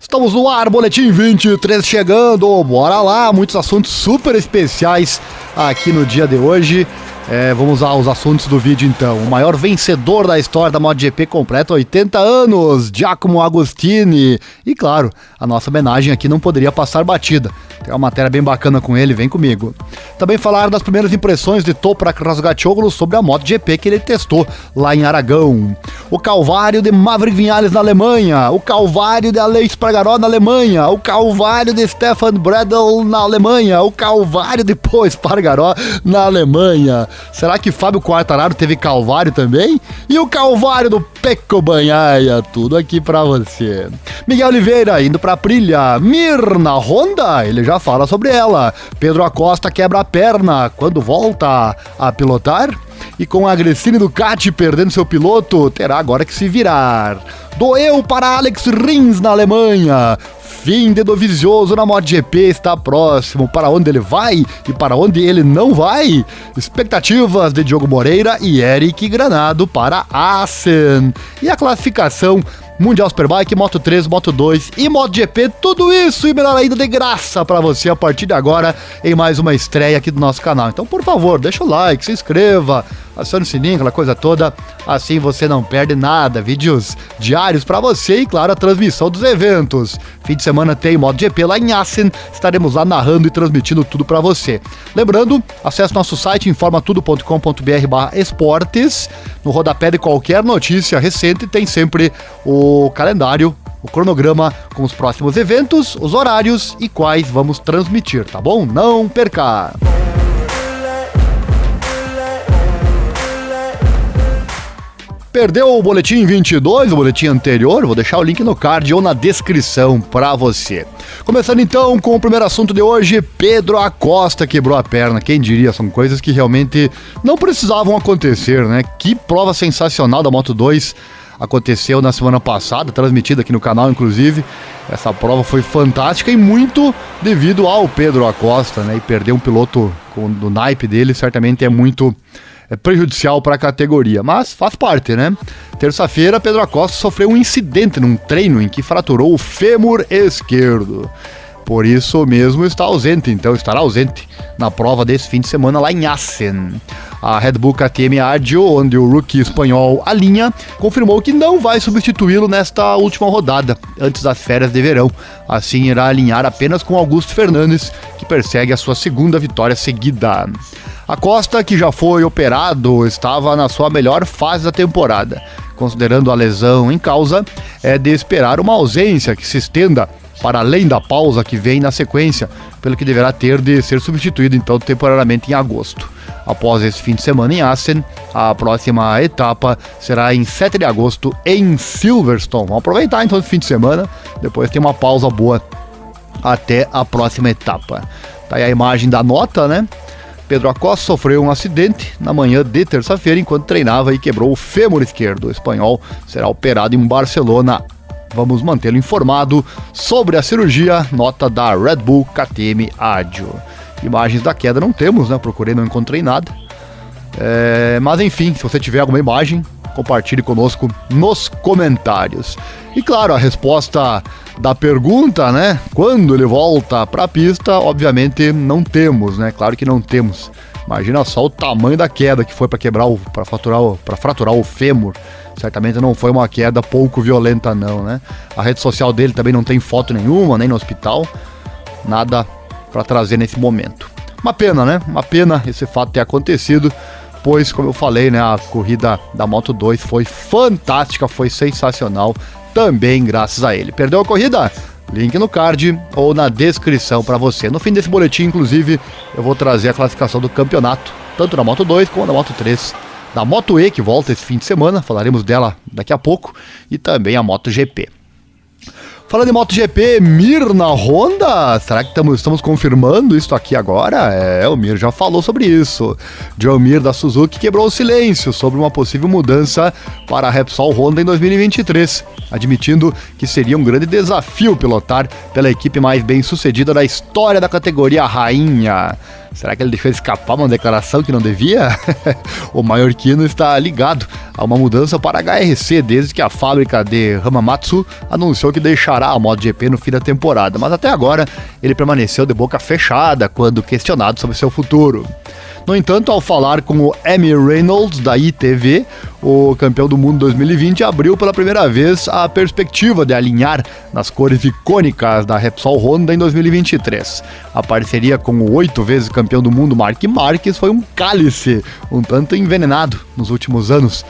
Estamos no ar, Boletim 23 chegando, bora lá, muitos assuntos super especiais aqui no dia de hoje. Vamos aos assuntos do vídeo então. O maior vencedor da história da MotoGP completa 80 anos, Giacomo Agostini. E claro, a nossa homenagem aqui não poderia passar batida. Tem uma matéria bem bacana com ele, vem comigo. Também falar das primeiras impressões de Toprak Razgatlioglu sobre a MotoGP que ele testou lá em Aragão. O calvário de Maverick Viñales na Alemanha, o calvário de Aleix Espargaró na Alemanha, o calvário de Stefan Bradl na Alemanha, o calvário de Pol Espargaró na Alemanha. Será que Fábio Quartararo teve calvário também? E o calvário do Pecco Bagnaia, tudo aqui pra você. Miguel Oliveira indo pra Aprilia, Mir na Honda, ele já fala sobre ela. Pedro Acosta quebra a perna quando volta a pilotar. E com a Gresini Ducati perdendo seu piloto, terá agora que se virar. Doeu para Alex Rins na Alemanha. Fim de Dovizioso na MotoGP está próximo. Para onde ele vai e para onde ele não vai? Expectativas de Diogo Moreira e Eric Granado para Assen. E a classificação Mundial Superbike, Moto3, Moto2 e MotoGP, tudo isso e melhor ainda de graça para você a partir de agora em mais uma estreia aqui do nosso canal. Então, por favor, deixa o like, se inscreva, acione o sininho, aquela coisa toda, assim você não perde nada. Vídeos diários para você e, claro, a transmissão dos eventos. Fim de semana tem MotoGP lá em Assen, estaremos lá narrando e transmitindo tudo para você. Lembrando, acesse nosso site informatudo.com.br/esportes. No rodapé de qualquer notícia recente tem sempre o calendário, o cronograma com os próximos eventos, os horários e quais vamos transmitir, tá bom? Não perca! Perdeu o Boletim 22, o boletim anterior? Vou deixar o link no card ou na descrição para você. Começando então com o primeiro assunto de hoje, Pedro Acosta quebrou a perna. Quem diria, são coisas que realmente não precisavam acontecer, né? Que prova sensacional da Moto2 aconteceu na semana passada, transmitida aqui no canal, inclusive. Essa prova foi fantástica e muito devido ao Pedro Acosta, né? E perder um piloto do naipe dele certamente é muito prejudicial para a categoria, mas faz parte, né? Terça-feira, Pedro Acosta sofreu um incidente num treino em que fraturou o fêmur esquerdo. Por isso mesmo estará ausente na prova desse fim de semana lá em Assen. A Red Bull KTM Adjo, onde o rookie espanhol alinha, confirmou que não vai substituí-lo nesta última rodada, antes das férias de verão. Assim irá alinhar apenas com Augusto Fernandes, que persegue a sua segunda vitória seguida. Acosta, que já foi operado, estava na sua melhor fase da temporada. Considerando a lesão em causa, é de esperar uma ausência que se estenda para além da pausa que vem na sequência, pelo que deverá ter de ser substituído então temporariamente em agosto. Após esse fim de semana em Assen, a próxima etapa será em 7 de agosto em Silverstone. Vamos aproveitar então esse fim de semana, depois tem uma pausa boa até a próxima etapa. Tá aí a imagem da nota, né? Pedro Acosta sofreu um acidente na manhã de terça-feira enquanto treinava e quebrou o fêmur esquerdo. O espanhol será operado em Barcelona. Vamos mantê-lo informado sobre a cirurgia, nota da Red Bull KTM Adjo. Imagens da queda não temos, né? Procurei, não encontrei nada. Mas enfim, se você tiver alguma imagem, compartilhe conosco nos comentários. E claro, a resposta da pergunta, né? Quando ele volta para a pista, obviamente não temos, né? Claro que não temos. Imagina só o tamanho da queda que foi para fraturar o fêmur. Certamente não foi uma queda pouco violenta não, né? A rede social dele também não tem foto nenhuma, nem no hospital. Nada para trazer nesse momento. Uma pena, né? Uma pena esse fato ter acontecido, pois, como eu falei, né, a corrida da Moto2 foi fantástica, foi sensacional, também graças a ele. Perdeu a corrida? Link no card ou na descrição para você. No fim desse boletim, inclusive, eu vou trazer a classificação do campeonato, tanto da Moto2 como da Moto3, da Moto E, que volta esse fim de semana, falaremos dela daqui a pouco, e também a MotoGP. Falando em MotoGP, Mir na Honda, será que estamos confirmando isso aqui agora? O Mir já falou sobre isso. Joe Mir da Suzuki quebrou o silêncio sobre uma possível mudança para a Repsol Honda em 2023, admitindo que seria um grande desafio pilotar pela equipe mais bem sucedida da história da categoria rainha. Será que ele deixou escapar uma declaração que não devia? O maiorquino está ligado a uma mudança para a HRC desde que a fábrica de Hamamatsu anunciou que deixará a MotoGP no fim da temporada, mas até agora ele permaneceu de boca fechada quando questionado sobre seu futuro. No entanto, ao falar com o Amy Reynolds, da ITV, o campeão do mundo 2020 abriu pela primeira vez a perspectiva de alinhar nas cores icônicas da Repsol Honda em 2023. A parceria com o 8 vezes campeão do mundo Marc Marquez foi um cálice um tanto envenenado nos últimos anos,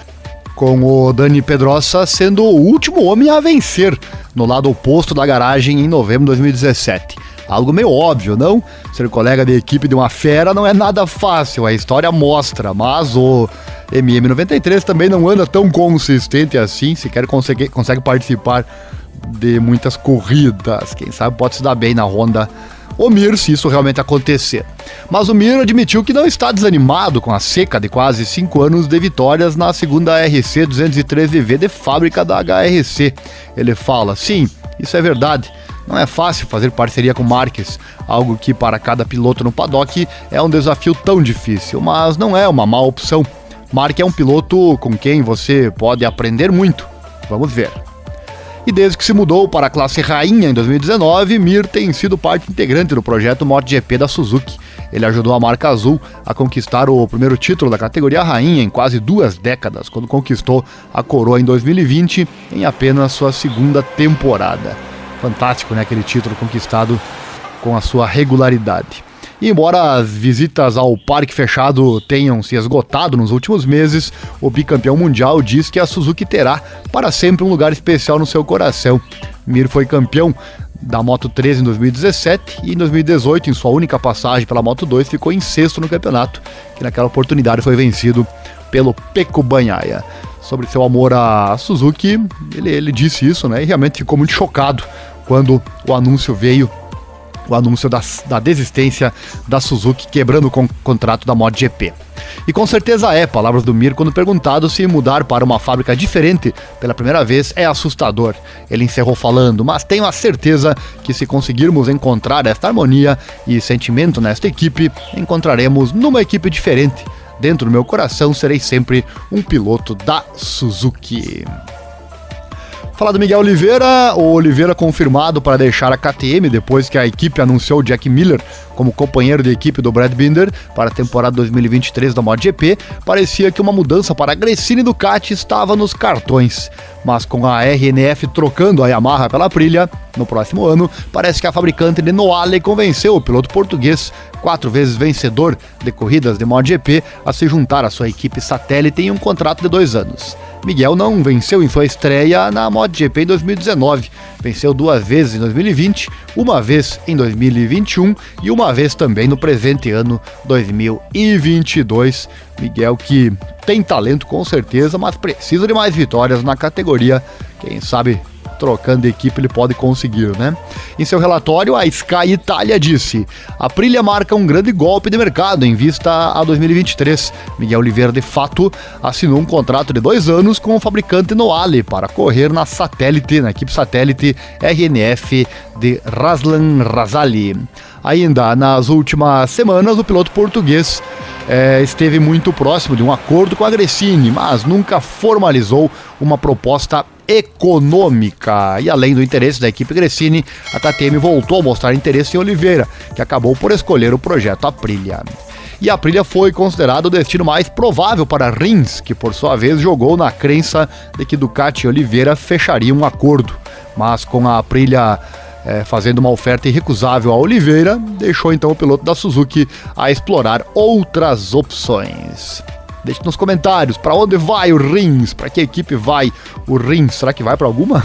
com o Dani Pedrosa sendo o último homem a vencer no lado oposto da garagem em novembro de 2017. Algo meio óbvio, não? Ser colega de equipe de uma fera não é nada fácil, a história mostra, mas o MM93 também não anda tão consistente assim, sequer consegue participar de muitas corridas. Quem sabe pode se dar bem na Honda o Mir, se isso realmente acontecer. Mas o Mir admitiu que não está desanimado com a seca de quase 5 anos de vitórias na segunda RC 213V de fábrica da HRC. Ele fala, sim, isso é verdade. Não é fácil fazer parceria com Marquez, algo que para cada piloto no paddock é um desafio tão difícil, mas não é uma má opção. Marquez é um piloto com quem você pode aprender muito. Vamos ver. E desde que se mudou para a classe rainha em 2019, Mir tem sido parte integrante do projeto MotoGP da Suzuki. Ele ajudou a marca azul a conquistar o primeiro título da categoria rainha em quase 2 décadas, quando conquistou a coroa em 2020 em apenas sua segunda temporada. Fantástico, né? Aquele título conquistado com a sua regularidade. E embora as visitas ao parque fechado tenham se esgotado nos últimos meses, o bicampeão mundial diz que a Suzuki terá para sempre um lugar especial no seu coração. Mir foi campeão da Moto3 em 2017 e em 2018, em sua única passagem pela Moto2, ficou em 6º no campeonato, que naquela oportunidade foi vencido pelo Pecco Bagnaia. Sobre seu amor à Suzuki, ele disse isso, né? E realmente ficou muito chocado quando o anúncio veio, o anúncio da desistência da Suzuki quebrando o contrato da MotoGP. E com certeza palavras do Mir quando perguntado se mudar para uma fábrica diferente pela primeira vez é assustador. Ele encerrou falando, mas tenho a certeza que se conseguirmos encontrar esta harmonia e sentimento nesta equipe, encontraremos numa equipe diferente. Dentro do meu coração serei sempre um piloto da Suzuki. Falar do Miguel Oliveira, o Oliveira confirmado para deixar a KTM depois que a equipe anunciou Jack Miller como companheiro de equipe do Brad Binder para a temporada 2023 da MotoGP, parecia que uma mudança para a Gresini Ducati estava nos cartões. Mas com a RNF trocando a Yamaha pela Aprilia no próximo ano, parece que a fabricante de Noale convenceu o piloto português, 4 vezes vencedor de corridas de MotoGP, a se juntar à sua equipe satélite em um contrato de 2 anos. Miguel não venceu em sua estreia na MotoGP em 2019, venceu 2 vezes em 2020, uma vez em 2021 e uma vez também no presente ano 2022. Miguel que tem talento com certeza, mas precisa de mais vitórias na categoria, quem sabe trocando de equipe ele pode conseguir, né? Em seu relatório, a Sky Itália disse: a Aprilia marca um grande golpe de mercado em vista a 2023. Miguel Oliveira, de fato, assinou um contrato de 2 anos com o fabricante Noale para correr na equipe satélite RNF de Razlan Razali. Ainda nas últimas semanas, o piloto português esteve muito próximo de um acordo com a Gresini, mas nunca formalizou uma proposta econômica. E além do interesse da equipe Gresini, a KTM voltou a mostrar interesse em Oliveira, que acabou por escolher o projeto Aprilia. E a Aprilia foi considerado o destino mais provável para Rins, que por sua vez jogou na crença de que Ducati e Oliveira fechariam um acordo. Mas com a Aprilia fazendo uma oferta irrecusável a Oliveira, deixou então o piloto da Suzuki a explorar outras opções. Deixe nos comentários para onde vai o Rins, para que equipe vai o Rins, será que vai para alguma?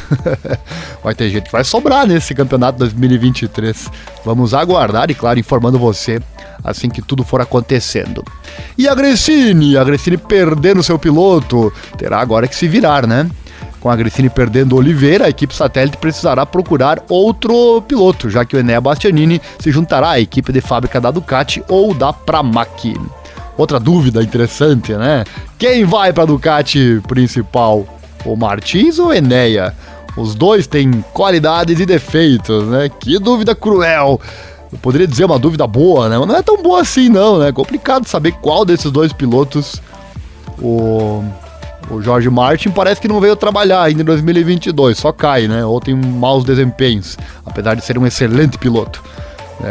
Vai ter gente que vai sobrar nesse campeonato 2023, vamos aguardar e claro, informando você assim que tudo for acontecendo. E a Gresini perdendo seu piloto, terá agora que se virar, né? Com a Gresini perdendo Oliveira, a equipe satélite precisará procurar outro piloto, já que o Enea Bastianini se juntará à equipe de fábrica da Ducati ou da Pramac. Outra dúvida interessante, né? Quem vai para a Ducati principal? O Martins ou o Enea? Os dois têm qualidades e defeitos, né? Que dúvida cruel! eu poderia dizer uma dúvida boa, né? Mas não é tão boa assim não, né? É complicado saber qual desses dois pilotos o Jorge Martin parece que não veio trabalhar ainda em 2022, só cai, né? Ou tem maus desempenhos, apesar de ser um excelente piloto.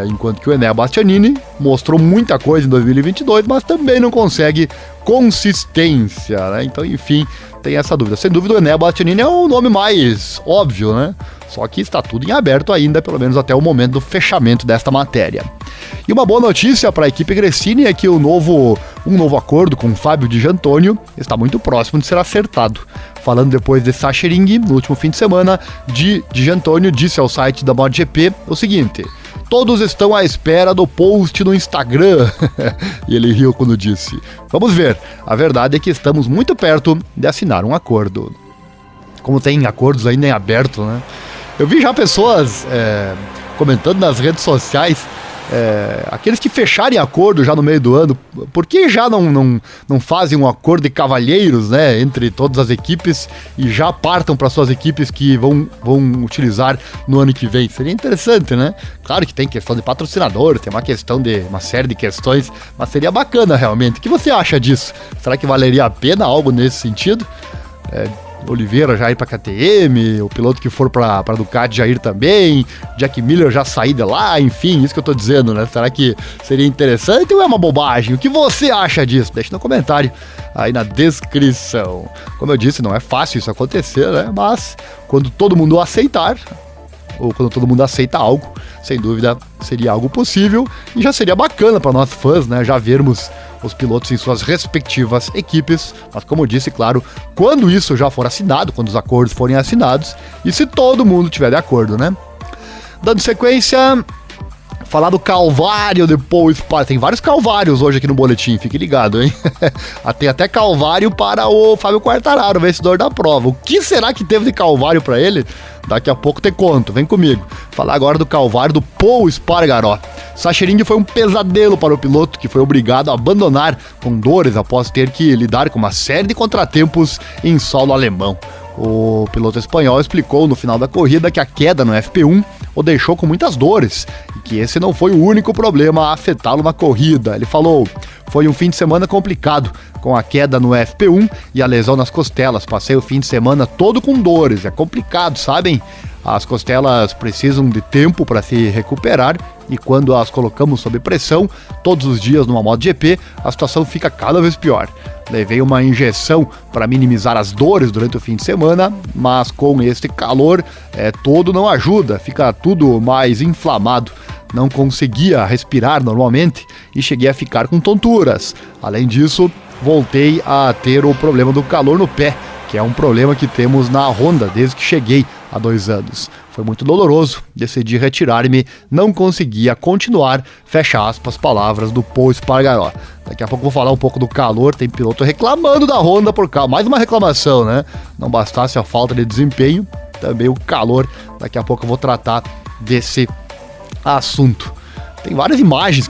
Enquanto que o Enea Bastianini mostrou muita coisa em 2022, mas também não consegue consistência, né? Então, enfim, tem essa dúvida. Sem dúvida, o Enea Bastianini é o nome mais óbvio, né? Só que está tudo em aberto ainda, pelo menos até o momento do fechamento desta matéria. E uma boa notícia para a equipe Gresini é que um novo acordo com o Fábio Di Giannantonio está muito próximo de ser acertado. Falando depois de Sachsenring, no último fim de semana, Di Giannantonio disse ao site da MotoGP o seguinte: todos estão à espera do post no Instagram. E ele riu quando disse: vamos ver, a verdade é que estamos muito perto de assinar um acordo. Como tem acordos ainda em aberto, né? Eu vi já pessoas comentando nas redes sociais, aqueles que fecharem acordo já no meio do ano, por que já não fazem um acordo de cavalheiros, né, entre todas as equipes e já partam para suas equipes que vão utilizar no ano que vem? Seria interessante, né? Claro que tem questão de patrocinador, tem uma série de questões, mas seria bacana realmente. O que você acha disso? Será que valeria a pena algo nesse sentido? Oliveira já ir para KTM, o piloto que for para Ducati já ir também, Jack Miller já sair de lá, enfim, isso que eu tô dizendo, né? Será que seria interessante ou é uma bobagem? O que você acha disso? Deixa no comentário aí na descrição. Como eu disse, não é fácil isso acontecer, né? Mas quando todo mundo aceitar, ou quando todo mundo aceita algo, sem dúvida seria algo possível e já seria bacana para nós fãs, né? Já vermos os pilotos em suas respectivas equipes, mas como eu disse, claro, quando isso já for assinado, quando os acordos forem assinados e se todo mundo tiver de acordo, né? Dando sequência, falar do calvário de Paul Espargaro. Tem vários calvários hoje aqui no boletim, fique ligado, hein? Tem até calvário para o Fábio Quartararo, vencedor da prova. O que será que teve de calvário para ele? Daqui a pouco te conto, vem comigo. Falar agora do calvário do Paul Espargaro. Sachsenring foi um pesadelo para o piloto, que foi obrigado a abandonar com dores após ter que lidar com uma série de contratempos em solo alemão. O piloto espanhol explicou no final da corrida que a queda no FP1 o deixou com muitas dores e que esse não foi o único problema a afetá-lo na corrida. Ele falou: foi um fim de semana complicado, com a queda no FP1 e a lesão nas costelas. Passei o fim de semana todo com dores, é complicado, sabem? As costelas precisam de tempo para se recuperar e quando as colocamos sob pressão, todos os dias numa MotoGP, a situação fica cada vez pior. Levei uma injeção para minimizar as dores durante o fim de semana, mas com este calor todo não ajuda, fica tudo mais inflamado. Não conseguia respirar normalmente e cheguei a ficar com tonturas. Além disso, voltei a ter o problema do calor no pé, que é um problema que temos na Honda desde que cheguei há 2 anos. Foi muito doloroso, decidi retirar-me, não conseguia continuar, fecha aspas, palavras do Paul Espargaro. Daqui a pouco vou falar um pouco do calor, tem piloto reclamando da Honda por causa, mais uma reclamação, né? Não bastasse a falta de desempenho, também o calor, daqui a pouco eu vou tratar desse assunto. Tem várias imagens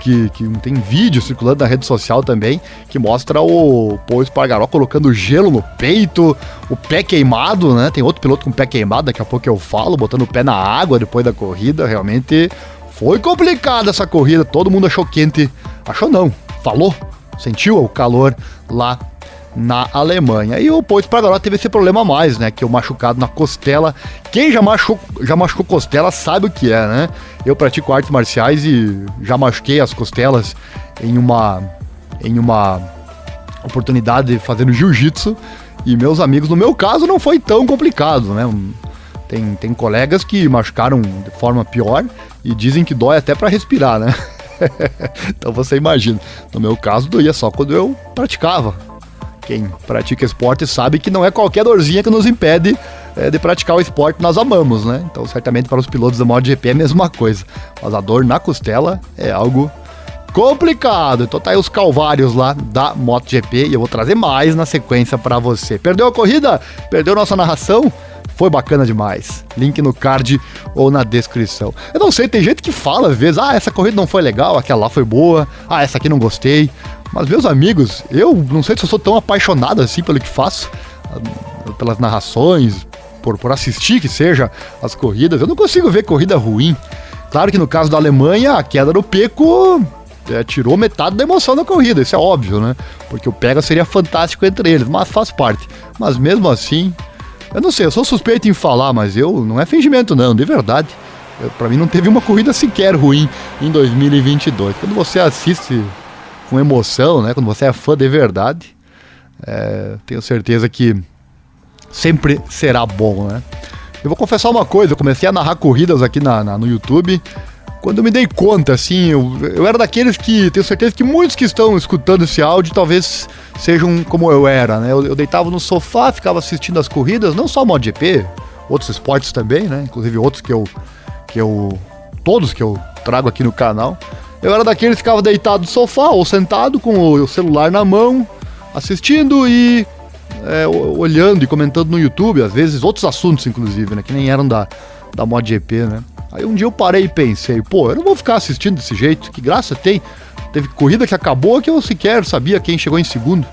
tem vídeo circulando na rede social também, que mostra o Paul Espargaro colocando gelo no peito, o pé queimado, né? Tem outro piloto com o pé queimado, daqui a pouco eu falo, botando o pé na água depois da corrida. Realmente foi complicada essa corrida, todo mundo achou quente. Achou não, falou, sentiu o calor lá na Alemanha. E o Paul Espargaro teve esse problema a mais, né? Que é o machucado na costela. Quem já machucou costela sabe o que é, né? Eu pratico artes marciais e já machuquei as costelas em uma oportunidade fazendo jiu-jitsu. E meus amigos, no meu caso, não foi tão complicado, né? Tem colegas que machucaram de forma pior e dizem que dói até para respirar, né? Então você imagina. No meu caso, doía só quando eu praticava. Quem pratica esporte sabe que não é qualquer dorzinha que nos impede de praticar o esporte que nós amamos, né? Então, certamente para os pilotos da MotoGP é a mesma coisa. Mas a dor na costela é algo complicado. Então tá aí os calvários lá da MotoGP e eu vou trazer mais na sequência para você. Perdeu a corrida? Perdeu nossa narração? Foi bacana demais. Link no card ou na descrição. Eu não sei, tem gente que fala às vezes: essa corrida não foi legal, aquela lá foi boa, essa aqui não gostei. Mas, meus amigos, eu não sei se eu sou tão apaixonado assim pelo que faço, pelas narrações, por assistir que seja as corridas. Eu não consigo ver corrida ruim. Claro que no caso da Alemanha, a queda do Pecco tirou metade da emoção da corrida, isso é óbvio, né? Porque o pega seria fantástico entre eles, mas faz parte. Mas mesmo assim, eu não sei, eu sou suspeito em falar, mas não é fingimento não, de verdade. Pra mim não teve uma corrida sequer ruim em 2022. Quando você assiste com emoção, né? Quando você é fã de verdade, tenho certeza que sempre será bom, né? Eu vou confessar uma coisa, eu comecei a narrar corridas aqui no YouTube. Quando eu me dei conta, assim, eu era daqueles que, tenho certeza que muitos que estão escutando esse áudio talvez sejam como eu era, né? Eu deitava no sofá, ficava assistindo as corridas, não só MotoGP, outros esportes também, né? Inclusive outros todos que eu trago aqui no canal. Eu era daqueles que ficava deitado no sofá ou sentado com o celular na mão, assistindo e olhando e comentando no YouTube, às vezes outros assuntos, inclusive, né? Que nem eram da MotoGP, né? Aí um dia eu parei e pensei, eu não vou ficar assistindo desse jeito, que graça tem. Teve corrida que acabou que eu sequer sabia quem chegou em segundo.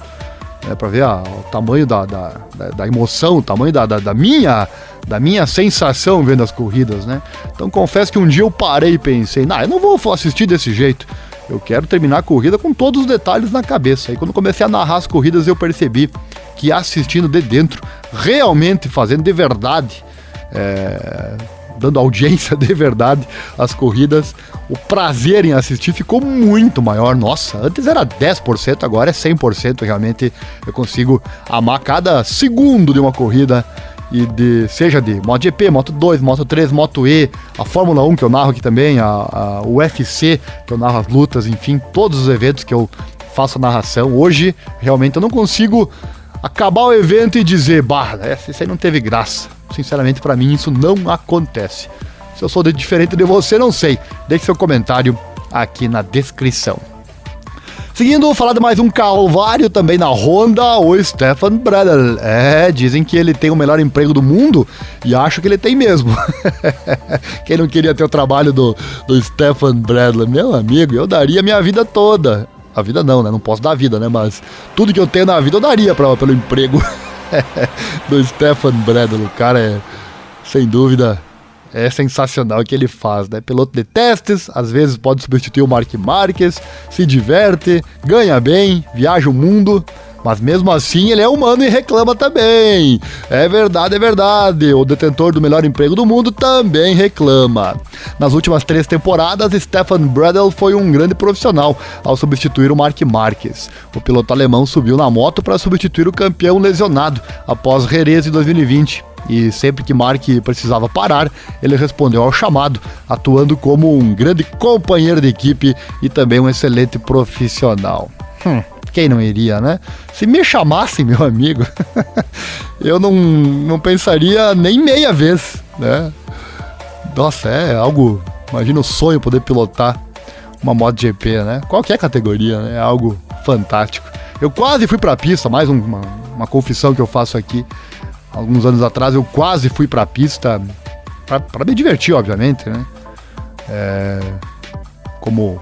Pra ver o tamanho da emoção, o tamanho da minha sensação vendo as corridas, né? Então confesso que um dia eu parei e pensei, eu não vou assistir desse jeito. Eu quero terminar a corrida com todos os detalhes na cabeça. Aí quando comecei a narrar as corridas eu percebi que assistindo de dentro, realmente fazendo de verdade, dando audiência de verdade às corridas, o prazer em assistir ficou muito maior. Nossa, antes era 10%, agora é 100%. Realmente eu consigo amar cada segundo de uma corrida, seja de MotoGP, Moto2, Moto3, Moto E, a Fórmula 1 que eu narro aqui também, o UFC que eu narro as lutas, enfim, todos os eventos que eu faço a narração. Hoje, realmente, eu não consigo acabar o evento e dizer, isso aí não teve graça. Sinceramente, pra mim, isso não acontece. Se eu sou diferente de você, não sei. Deixe seu comentário aqui na descrição. Seguindo, vou falar de mais um calvário também na Honda, o Stefan Bradl. Dizem que ele tem o melhor emprego do mundo e acho que ele tem mesmo. Quem não queria ter o trabalho do Stefan Bradl? Meu amigo, eu daria minha vida toda. A vida não, né? Não posso dar a vida, né? Mas tudo que eu tenho na vida eu daria pelo emprego do Stefan Bradl. O cara sem dúvida, sensacional o que ele faz, né? Piloto de testes, às vezes pode substituir o Marc Marquez, se diverte, ganha bem, viaja o mundo, mas mesmo assim ele é humano e reclama também. É verdade, o detentor do melhor emprego do mundo também reclama. Nas últimas 3 temporadas, Stefan Bradl foi um grande profissional ao substituir o Marc Marquez. O piloto alemão subiu na moto para substituir o campeão lesionado após Jerez em 2020. E sempre que Marc precisava parar, ele respondeu ao chamado, atuando como um grande companheiro de equipe e também um excelente profissional. Quem não iria, né? Se me chamasse, meu amigo, eu não pensaria nem meia vez, né? Nossa, é algo... Imagina o sonho poder pilotar uma MotoGP, né? Qualquer categoria, né? É algo fantástico. Eu quase fui pra pista, mais uma confissão que eu faço aqui. Alguns anos atrás eu quase fui pra pista pra me divertir, obviamente, né? Como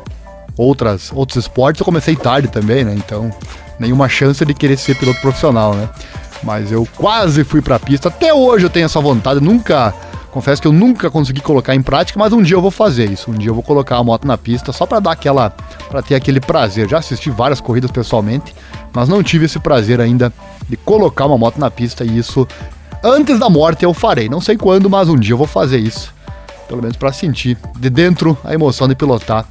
outros esportes, eu comecei tarde também, né? Então, nenhuma chance de querer ser piloto profissional, né? Mas eu quase fui pra pista. Até hoje eu tenho essa vontade. Confesso que eu nunca consegui colocar em prática, mas um dia eu vou fazer isso. Um dia eu vou colocar a moto na pista só pra ter aquele prazer. Já assisti várias corridas pessoalmente, mas não tive esse prazer ainda de colocar uma moto na pista, e isso antes da morte eu farei. Não sei quando, mas um dia eu vou fazer isso. Pelo menos pra sentir de dentro a emoção de pilotar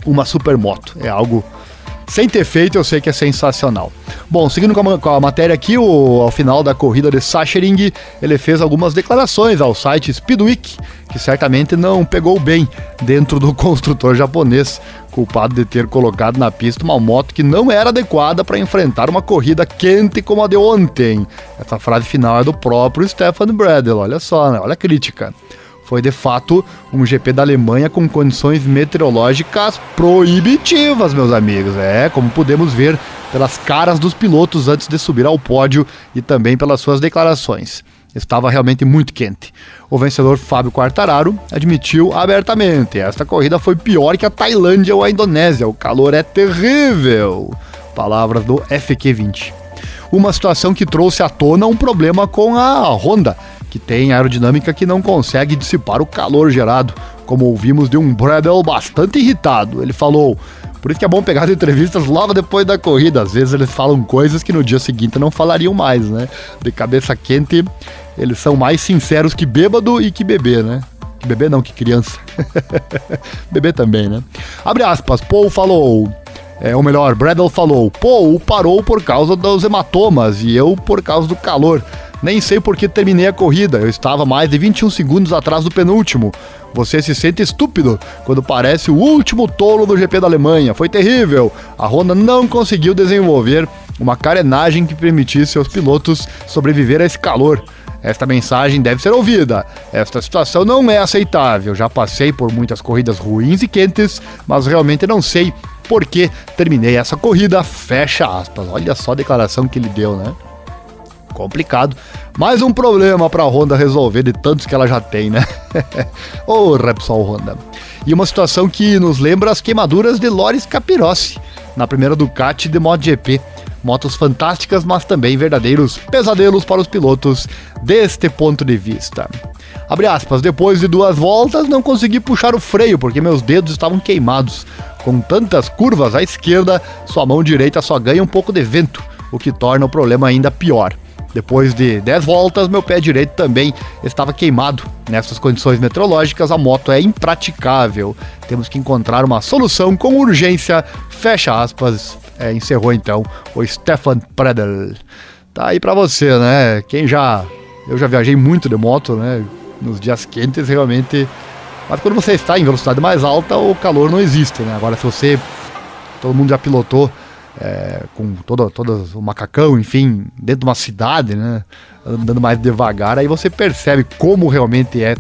uma supermoto. É algo, sem ter feito, eu sei que é sensacional. Bom, seguindo com a matéria aqui, ao final da corrida de Sachsenring, ele fez algumas declarações ao site Speedweek, que certamente não pegou bem dentro do construtor japonês, culpado de ter colocado na pista uma moto que não era adequada para enfrentar uma corrida quente como a de ontem. Essa frase final é do próprio Stefan Bradl, olha só, né? Olha a crítica. Foi de fato um GP da Alemanha com condições meteorológicas proibitivas, meus amigos. Como podemos ver pelas caras dos pilotos antes de subir ao pódio e também pelas suas declarações. Estava realmente muito quente. O vencedor Fábio Quartararo admitiu abertamente: esta corrida foi pior que a Tailândia ou a Indonésia, o calor é terrível. Palavras do FQ20. Uma situação que trouxe à tona um problema com a Honda, que tem aerodinâmica que não consegue dissipar o calor gerado, como ouvimos de um Bradle bastante irritado. Ele falou: por isso que é bom pegar as entrevistas logo depois da corrida. Às vezes eles falam coisas que no dia seguinte não falariam mais, né? De cabeça quente, eles são mais sinceros que bêbado e que bebê, né? Que bebê não, que criança. Bebê também, né? Abre aspas, Paul falou... ou melhor, Bradle falou: Paul parou por causa dos hematomas e eu por causa do calor. Nem sei por que terminei a corrida, eu estava mais de 21 segundos atrás do penúltimo. Você se sente estúpido quando parece o último tolo do GP da Alemanha. Foi terrível. A Honda não conseguiu desenvolver uma carenagem que permitisse aos pilotos sobreviver a esse calor. Esta mensagem deve ser ouvida. Esta situação não é aceitável. Já passei por muitas corridas ruins e quentes, mas realmente não sei por que terminei essa corrida. Fecha aspas. Olha só a declaração que ele deu, né? Complicado. Mais um problema para a Honda resolver de tantos que ela já tem, né? Ô, Repsol Honda. E uma situação que nos lembra as queimaduras de Loris Capirossi na primeira Ducati de MotoGP. Motos fantásticas, mas também verdadeiros pesadelos para os pilotos deste ponto de vista. Abre aspas, depois de 2 voltas não consegui puxar o freio porque meus dedos estavam queimados. Com tantas curvas à esquerda, sua mão direita só ganha um pouco de vento, o que torna o problema ainda pior. Depois de 10 voltas, meu pé direito também estava queimado. Nessas condições meteorológicas, a moto é impraticável. Temos que encontrar uma solução com urgência. Fecha aspas. Encerrou então o Stefan Bradl. Tá aí pra você, né? Eu já viajei muito de moto, né? Nos dias quentes, realmente. Mas quando você está em velocidade mais alta, o calor não existe, né? Agora, se todo mundo já pilotou com todo o macacão, enfim, dentro de uma cidade, né, andando mais devagar, aí você percebe como realmente é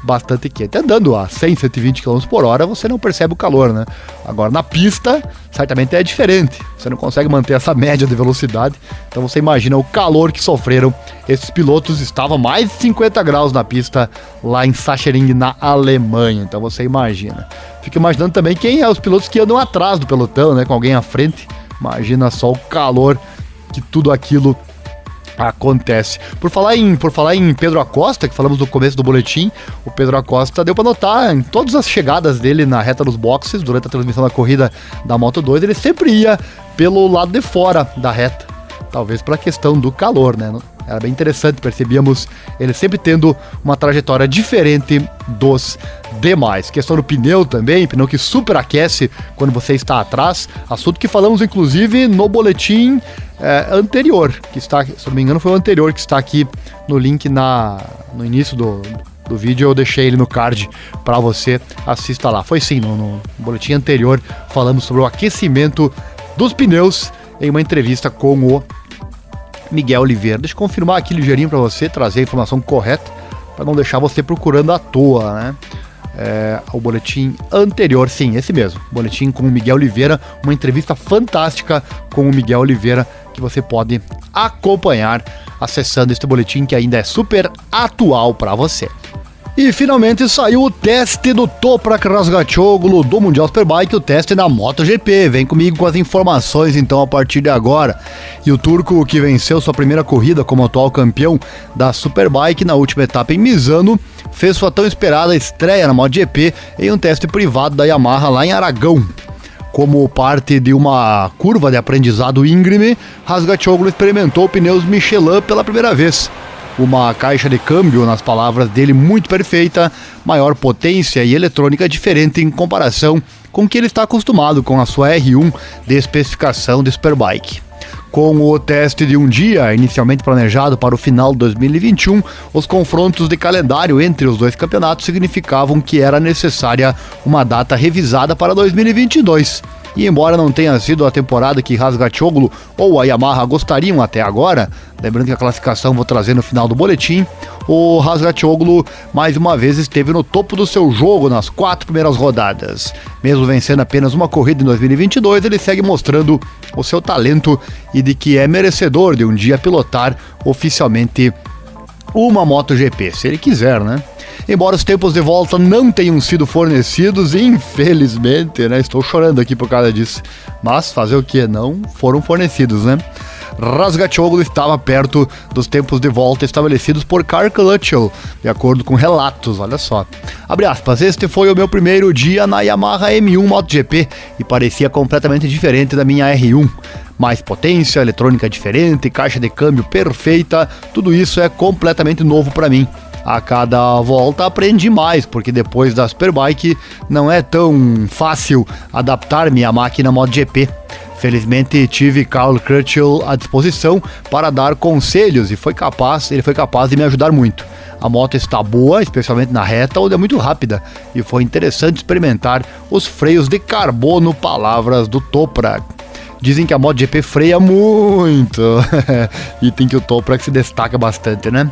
bastante quente. Andando a 100, 120 km por hora, você não percebe o calor, né? Agora, na pista, certamente é diferente. Você não consegue manter essa média de velocidade. Então você imagina o calor que sofreram esses pilotos. Estava mais de 50 graus na pista lá em Sachsenring, na Alemanha. Então você imagina. Fica imaginando também quem é os pilotos que andam atrás do pelotão, né? Com alguém à frente. Imagina só o calor que tudo aquilo acontece. Por falar em Pedro Acosta, que falamos no começo do boletim, o Pedro Acosta deu para notar em todas as chegadas dele na reta dos boxes, durante a transmissão da corrida da Moto2, ele sempre ia pelo lado de fora da reta, talvez pela questão do calor, né? Era bem interessante, percebíamos ele sempre tendo uma trajetória diferente dos demais. Questão do pneu também, pneu que superaquece quando você está atrás, assunto que falamos inclusive no boletim anterior, que está, se não me engano foi o anterior, que está aqui no link no início do vídeo, eu deixei ele no card para você, assista lá. Foi sim, no boletim anterior falamos sobre o aquecimento dos pneus em uma entrevista com o Miguel Oliveira. Deixa eu confirmar aqui ligeirinho para você, trazer a informação correta, para não deixar você procurando à toa, né? O boletim anterior, sim, esse mesmo, boletim com o Miguel Oliveira, uma entrevista fantástica com o Miguel Oliveira, que você pode acompanhar acessando este boletim que ainda é super atual para você. E finalmente saiu o teste do Toprak Razgatlioglu do Mundial Superbike, o teste da MotoGP. Vem comigo com as informações então a partir de agora. E o turco, que venceu sua primeira corrida como atual campeão da Superbike na última etapa em Misano, fez sua tão esperada estreia na MotoGP em um teste privado da Yamaha lá em Aragão. Como parte de uma curva de aprendizado íngreme, Razgatlioglu experimentou pneus Michelin pela primeira vez. Uma caixa de câmbio, nas palavras dele, muito perfeita, maior potência e eletrônica diferente em comparação com o que ele está acostumado com a sua R1 de especificação de Superbike. Com o teste de um dia, inicialmente planejado para o final de 2021, os confrontos de calendário entre os dois campeonatos significavam que era necessária uma data revisada para 2022. E embora não tenha sido a temporada que Razgatlioglu ou a Yamaha gostariam até agora, lembrando que a classificação vou trazer no final do boletim, o Razgatlioglu mais uma vez esteve no topo do seu jogo nas 4 primeiras rodadas. Mesmo vencendo apenas uma corrida em 2022, ele segue mostrando o seu talento e de que é merecedor de um dia pilotar oficialmente uma MotoGP, se ele quiser, né? Embora os tempos de volta não tenham sido fornecidos, infelizmente, né? Estou chorando aqui por causa disso. Mas fazer o que? Não foram fornecidos, né? Razgatioğlu estava perto dos tempos de volta estabelecidos por Karl Crutchlow, de acordo com relatos, olha só. Abre aspas, este foi o meu primeiro dia na Yamaha M1 MotoGP e parecia completamente diferente da minha R1. Mais potência, eletrônica diferente, caixa de câmbio perfeita, tudo isso é completamente novo para mim. A cada volta aprendi mais, porque depois da Superbike não é tão fácil adaptar-me à máquina MotoGP. Felizmente tive Karl Crutchlow à disposição para dar conselhos e ele foi capaz de me ajudar muito. A moto está boa, especialmente na reta, onde é muito rápida, e foi interessante experimentar os freios de carbono, palavras do Toprak. Dizem que a MotoGP freia muito e tem que o Toprak se destaca bastante, né?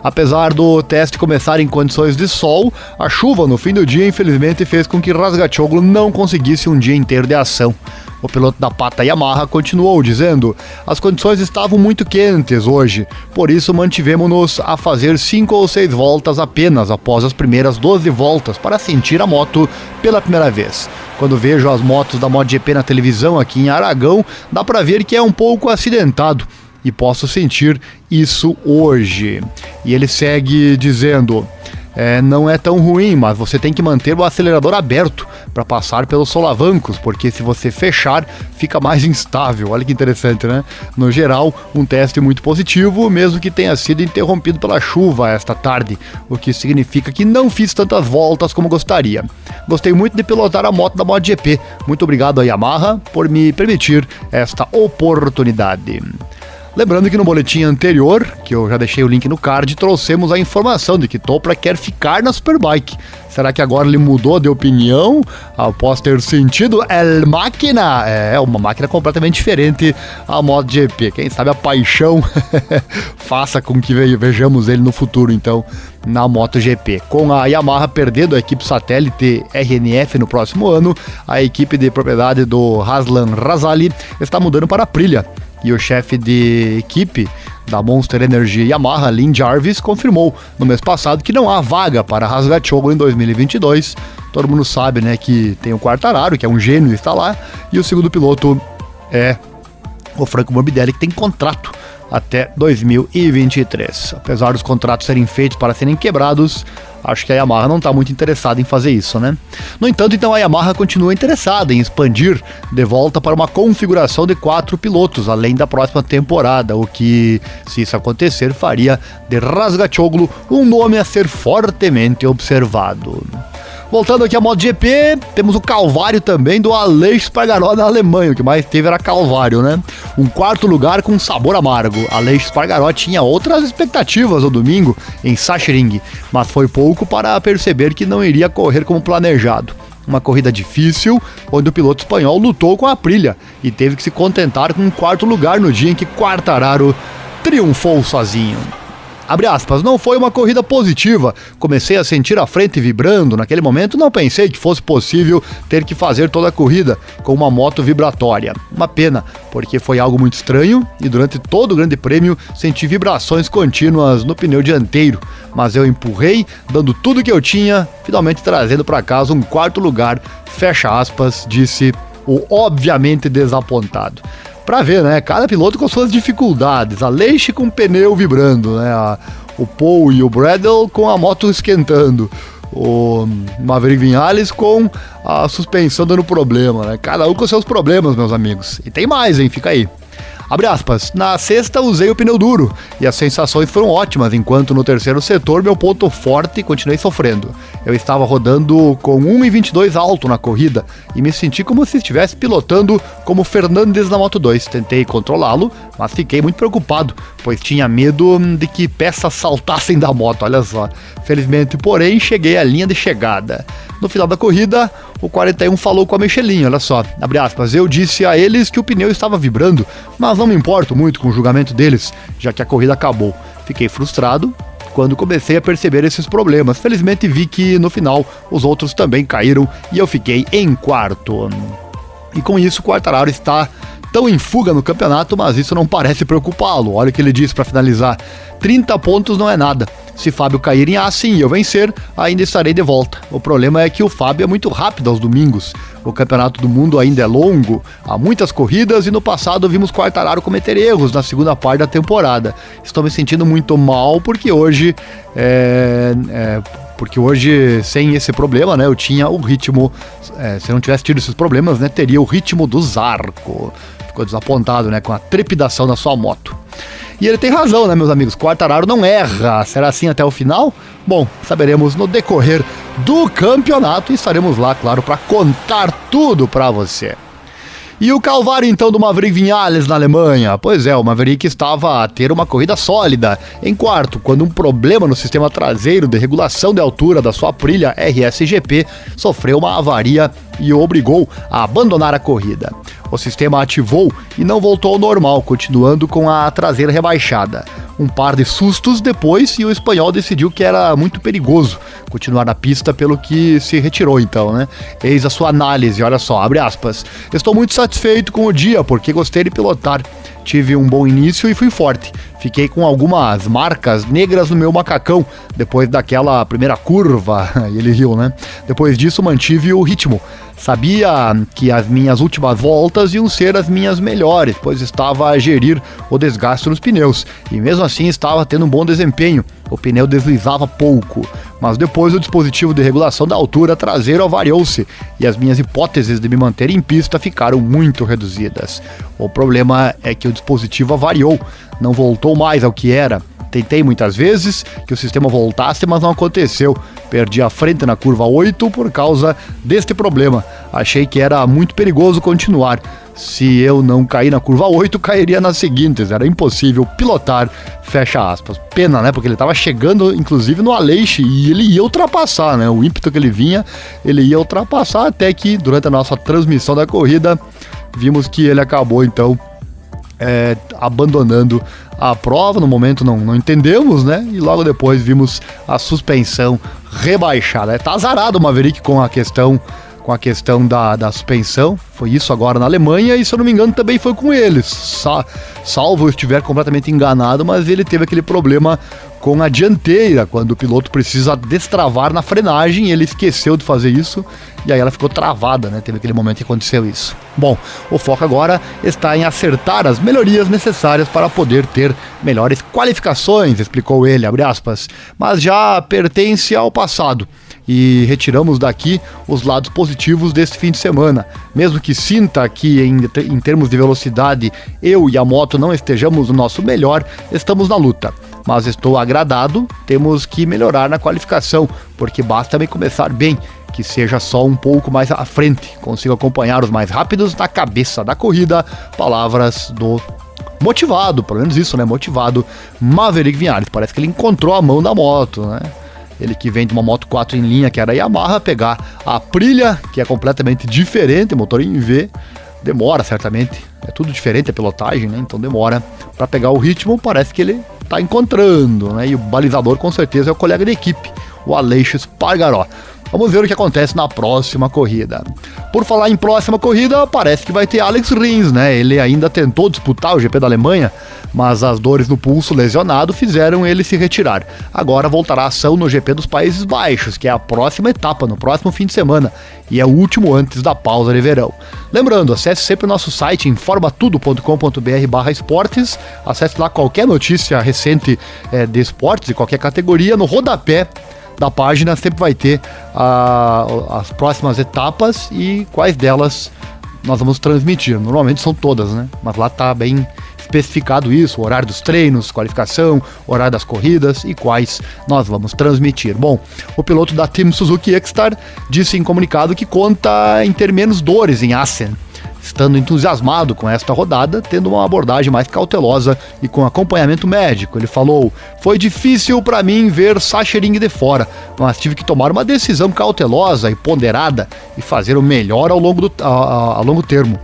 Apesar do teste começar em condições de sol, a chuva no fim do dia infelizmente fez com que Razgatioğlu não conseguisse um dia inteiro de ação. O piloto da pata Yamaha continuou dizendo: as condições estavam muito quentes hoje, por isso mantivemos-nos a fazer 5 ou 6 voltas apenas após as primeiras 12 voltas para sentir a moto pela primeira vez. Quando vejo as motos da MotoGP na televisão aqui em Aragão, dá para ver que é um pouco acidentado e posso sentir isso hoje. E ele segue dizendo: não é tão ruim, mas você tem que manter o acelerador aberto para passar pelos solavancos, porque se você fechar, fica mais instável. Olha que interessante, né? No geral, um teste muito positivo, mesmo que tenha sido interrompido pela chuva esta tarde, o que significa que não fiz tantas voltas como gostaria. Gostei muito de pilotar a moto da MotoGP. Muito obrigado a Yamaha por me permitir esta oportunidade. Lembrando que no boletim anterior, que eu já deixei o link no card, trouxemos a informação de que Toprak quer ficar na Superbike. Será que agora ele mudou de opinião após ter sentido máquina? É uma máquina completamente diferente à MotoGP. Quem sabe a paixão faça com que vejamos ele no futuro, então, na MotoGP. Com a Yamaha perdendo a equipe satélite RNF no próximo ano, a equipe de propriedade do Razlan Razali está mudando para a Aprilia. E o chefe de equipe da Monster Energy Yamaha, Lin Jarvis, confirmou no mês passado que não há vaga para Razgatioğlu em 2022. Todo mundo sabe, né, que tem o Quartararo, que é um gênio, está lá, e o segundo piloto é o Franco Morbidelli, que tem contrato até 2023. Apesar dos contratos serem feitos para serem quebrados, acho que a Yamaha não está muito interessada em fazer isso, né? No entanto, então a Yamaha continua interessada em expandir de volta para uma configuração de 4 pilotos, além da próxima temporada, o que, se isso acontecer, faria de Razgatioğlu um nome a ser fortemente observado. Voltando aqui à MotoGP, temos o calvário também do Aleix Espargaró na Alemanha. O que mais teve era calvário, né? Um quarto lugar com sabor amargo. Aleix Espargaró tinha outras expectativas no domingo em Sachsenring, mas foi pouco para perceber que não iria correr como planejado. Uma corrida difícil, onde o piloto espanhol lutou com a Aprilia e teve que se contentar com um quarto lugar no dia em que Quartararo triunfou sozinho. Abre aspas, não foi uma corrida positiva, comecei a sentir a frente vibrando, naquele momento não pensei que fosse possível ter que fazer toda a corrida com uma moto vibratória. Uma pena, porque foi algo muito estranho e durante todo o grande prêmio senti vibrações contínuas no pneu dianteiro, mas eu empurrei, dando tudo que eu tinha, finalmente trazendo para casa um quarto lugar, fecha aspas, disse o obviamente desapontado. Pra ver, né? Cada piloto com suas dificuldades. A Aleix com o pneu vibrando, né? O Paul e o Bradle com a moto esquentando. O Maverick Viñales com a suspensão dando problema, né? Cada um com seus problemas, meus amigos. E tem mais, hein? Fica aí. Abre aspas, na sexta usei o pneu duro e as sensações foram ótimas, enquanto no terceiro setor meu ponto forte continuei sofrendo. Eu estava rodando com 1,22 alto na corrida e me senti como se estivesse pilotando como Fernandes na Moto2. Tentei controlá-lo, mas fiquei muito preocupado, pois tinha medo de que peças saltassem da moto, olha só. Felizmente, porém, cheguei à linha de chegada. No final da corrida, o 41 falou com a Michelin, olha só, abre aspas, eu disse a eles que o pneu estava vibrando, mas não me importo muito com o julgamento deles, já que a corrida acabou. Fiquei frustrado quando comecei a perceber esses problemas. Felizmente vi que no final os outros também caíram e eu fiquei em quarto. E com isso o Quartararo está tão em fuga no campeonato, mas isso não parece preocupá-lo. Olha o que ele disse para finalizar, 30 pontos não é nada. Se Fábio cair em Assen e eu vencer, ainda estarei de volta. O problema é que o Fábio é muito rápido aos domingos. O Campeonato do Mundo ainda é longo, há muitas corridas e no passado vimos Quartararo cometer erros na segunda parte da temporada. Estou me sentindo muito mal porque hoje sem esse problema, né, eu tinha o ritmo, se eu não tivesse tido esses problemas, né, teria o ritmo do Zarco. Ficou desapontado, né, com a trepidação da sua moto. E ele tem razão, né, meus amigos? Quartararo não erra. Será assim até o final? Bom, saberemos no decorrer do campeonato e estaremos lá, claro, para contar tudo para você. E o calvário, então, do Maverick Viñales na Alemanha? Pois é, o Maverick estava a ter uma corrida sólida em quarto, quando um problema no sistema traseiro de regulação de altura da sua Aprilia RSGP sofreu uma avaria e o obrigou a abandonar a corrida. O sistema ativou e não voltou ao normal, continuando com a traseira rebaixada. Um par de sustos depois e o espanhol decidiu que era muito perigoso continuar na pista, pelo que se retirou então, né? Eis a sua análise, olha só, abre aspas. Estou muito satisfeito com o dia, porque gostei de pilotar. Tive um bom início e fui forte. Fiquei com algumas marcas negras no meu macacão, depois daquela primeira curva, e ele riu, né? Depois disso mantive o ritmo. Sabia que as minhas últimas voltas iam ser as minhas melhores, pois estava a gerir o desgaste nos pneus, e mesmo assim estava tendo um bom desempenho. O pneu deslizava pouco, mas depois o dispositivo de regulação da altura traseira avariou-se e as minhas hipóteses de me manter em pista ficaram muito reduzidas. O problema é que o dispositivo avariou, não voltou mais ao que era. Tentei muitas vezes que o sistema voltasse, mas não aconteceu. Perdi a frente na curva 8 por causa deste problema. Achei que era muito perigoso continuar. Se eu não cair na curva 8, cairia nas seguintes. Era impossível pilotar, fecha aspas. Pena, né? Porque ele estava chegando, inclusive, no Aleix e ele ia ultrapassar, né? O ímpeto que ele vinha, ele ia ultrapassar, até que, durante a nossa transmissão da corrida, vimos que ele acabou, então, abandonando a prova. No momento não entendemos, né? E logo depois vimos a suspensão rebaixada. Tá azarado o Maverick com a questão da suspensão. Foi isso agora na Alemanha e, se eu não me engano, também foi com eles. Salvo eu estiver completamente enganado, mas ele teve aquele problema com a dianteira, quando o piloto precisa destravar na frenagem, ele esqueceu de fazer isso e aí ela ficou travada, né? Teve aquele momento que aconteceu isso. Bom, o foco agora está em acertar as melhorias necessárias para poder ter melhores qualificações, explicou ele, abre aspas, mas já pertence ao passado. E retiramos daqui os lados positivos deste fim de semana. Mesmo que sinta que em termos de velocidade eu e a moto não estejamos no nosso melhor, estamos na luta. Mas estou agradado, temos que melhorar na qualificação, porque basta me começar bem, que seja só um pouco mais à frente, consigo acompanhar os mais rápidos na cabeça da corrida. Palavras do motivado, pelo menos isso, né? Motivado Maverick Viñales. Parece que ele encontrou a mão da moto, né? Ele que vem de uma moto 4 em linha, que era a Yamaha, pegar a Aprilia, que é completamente diferente, motor em V, demora certamente, é tudo diferente a pilotagem, né? Então demora para pegar o ritmo, parece que ele tá encontrando, né? E o balizador com certeza é o colega de equipe, o Aleix Espargaró. Vamos ver o que acontece na próxima corrida. Por falar em próxima corrida, parece que vai ter Alex Rins, né? Ele ainda tentou disputar o GP da Alemanha, mas as dores no pulso lesionado fizeram ele se retirar. Agora voltará a ação no GP dos Países Baixos, que é a próxima etapa, no próximo fim de semana, e é o último antes da pausa de verão. Lembrando, acesse sempre o nosso site informatudo.com.br/esportes, acesse lá qualquer notícia recente de esportes, de qualquer categoria, no rodapé da página sempre vai ter as próximas etapas e quais delas nós vamos transmitir. Normalmente são todas, né? Mas lá tá bem especificado isso, o horário dos treinos, qualificação, horário das corridas e quais nós vamos transmitir. Bom, o piloto da Team Suzuki X-Star disse em comunicado que conta em ter menos dores em Assen, estando entusiasmado com esta rodada, tendo uma abordagem mais cautelosa e com acompanhamento médico. Ele falou: foi difícil para mim ver Sachsenring de fora, mas tive que tomar uma decisão cautelosa e ponderada e fazer o melhor ao longo termo.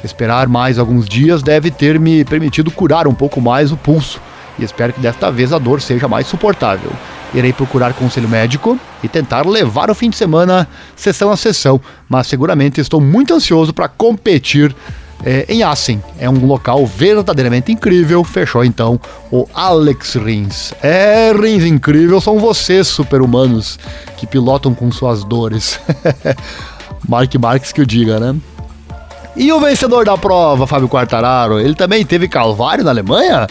Esperar mais alguns dias deve ter me permitido curar um pouco mais o pulso e espero que desta vez a dor seja mais suportável. Irei procurar conselho médico e tentar levar o fim de semana sessão a sessão, mas seguramente estou muito ansioso para competir em Assen. É um local verdadeiramente incrível. Fechou então o Alex Rins. Rins incrível são vocês, super-humanos, que pilotam com suas dores. Mark Marques que o diga, né? E o vencedor da prova, Fábio Quartararo, ele também teve calvário na Alemanha?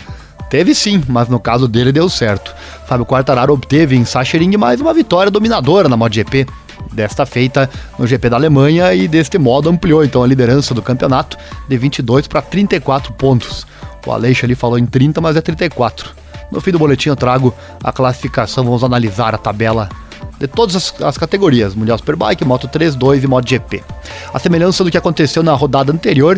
Teve sim, mas no caso dele deu certo. Fábio Quartararo obteve em Sachsenring mais uma vitória dominadora na MotoGP, desta feita no GP da Alemanha, e deste modo ampliou então a liderança do campeonato de 22 para 34 pontos. O Aleix ali falou em 30, mas é 34. No fim do boletim eu trago a classificação, vamos analisar a tabela de todas as categorias, Mundial Superbike, Moto3, 2 e MotoGP. A semelhança do que aconteceu na rodada anterior,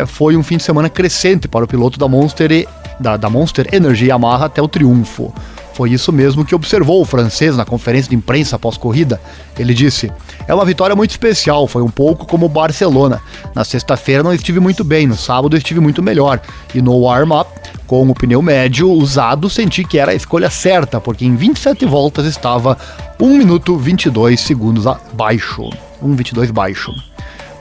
foi um fim de semana crescente para o piloto da Monster Energy Yamaha até o triunfo. Foi isso mesmo que observou o francês na conferência de imprensa pós-corrida. Ele disse: "É uma vitória muito especial, foi um pouco como o Barcelona. Na sexta-feira não estive muito bem, no sábado estive muito melhor. E no warm-up, com o pneu médio usado, senti que era a escolha certa, porque em 27 voltas estava 1 minuto 22 segundos abaixo. 1,22 baixo."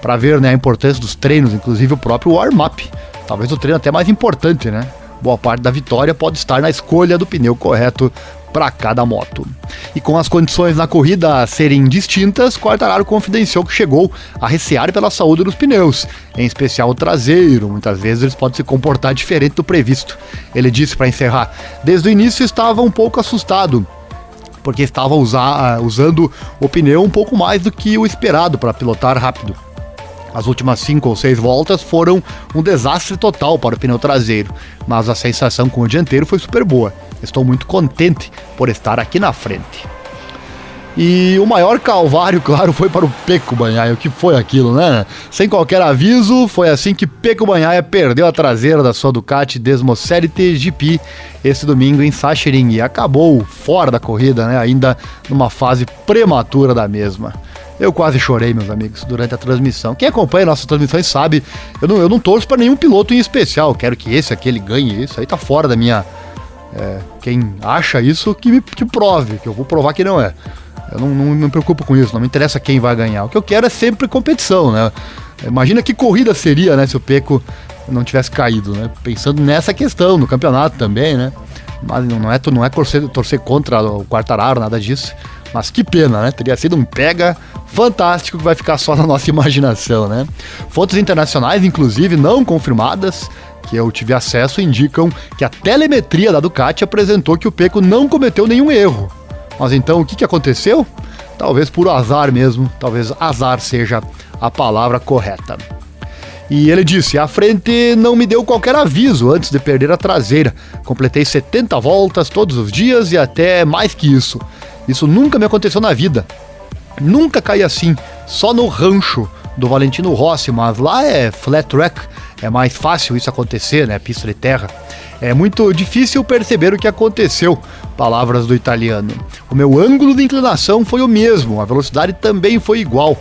Para ver, né, a importância dos treinos, inclusive o próprio warm-up. Talvez o treino até mais importante, né? Boa parte da vitória pode estar na escolha do pneu correto para cada moto. E com as condições na corrida serem distintas, Quartararo confidenciou que chegou a recear pela saúde dos pneus, em especial o traseiro. Muitas vezes eles podem se comportar diferente do previsto. Ele disse, para encerrar: "Desde o início estava um pouco assustado, porque estava usando o pneu um pouco mais do que o esperado para pilotar rápido. As últimas 5 ou 6 voltas foram um desastre total para o pneu traseiro, mas a sensação com o dianteiro foi super boa. Estou muito contente por estar aqui na frente." E o maior calvário, claro, foi para o Pecco Bagnaia. O que foi aquilo, né? Sem qualquer aviso, foi assim que Pecco Bagnaia perdeu a traseira da sua Ducati Desmocerit GP esse domingo em Sachsenring e acabou fora da corrida, né? Ainda numa fase prematura da mesma. Eu quase chorei, meus amigos, durante a transmissão. Quem acompanha nossas transmissões sabe, eu não torço para nenhum piloto em especial. Quero que aquele ganhe. Isso aí tá fora da minha... quem acha isso, que prove, que eu vou provar que não é. Eu não me preocupo com isso, não me interessa quem vai ganhar. O que eu quero é sempre competição, né? Imagina que corrida seria, né, se o Pecco não tivesse caído, né? Pensando nessa questão, no campeonato também, né? Mas não é torcer contra o Quartararo, nada disso. Mas que pena, né? Teria sido um pega fantástico que vai ficar só na nossa imaginação, né? Fontes internacionais, inclusive, não confirmadas, que eu tive acesso, indicam que a telemetria da Ducati apresentou que o Pecco não cometeu nenhum erro. Mas então, o que aconteceu? Talvez por azar mesmo, talvez azar seja a palavra correta. E ele disse: "A frente não me deu qualquer aviso antes de perder a traseira. Completei 70 voltas todos os dias e até mais que isso. Isso nunca me aconteceu na vida. Nunca caí assim, só no rancho do Valentino Rossi, mas lá é flat track, é mais fácil isso acontecer, né? Pista de terra. É muito difícil perceber o que aconteceu." Palavras do italiano. "O meu ângulo de inclinação foi o mesmo, a velocidade também foi igual.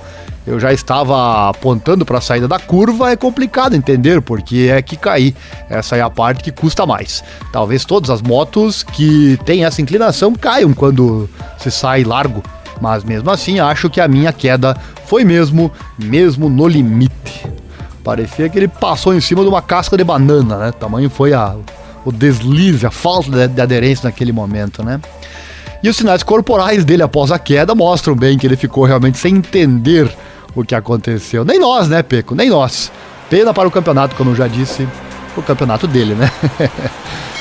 Eu já estava apontando para a saída da curva, é complicado entender porque é que caí. Essa é a parte que custa mais. Talvez todas as motos que têm essa inclinação caiam quando se sai largo, mas mesmo assim acho que a minha queda foi mesmo no limite." Parecia que ele passou em cima de uma casca de banana, né? Tamanho foi o deslize, a falta de aderência naquele momento, né? E os sinais corporais dele após a queda mostram bem que ele ficou realmente sem entender o que aconteceu. Nem nós, né, Pecco? Nem nós. Pena para o campeonato, como eu já disse, o campeonato dele, né?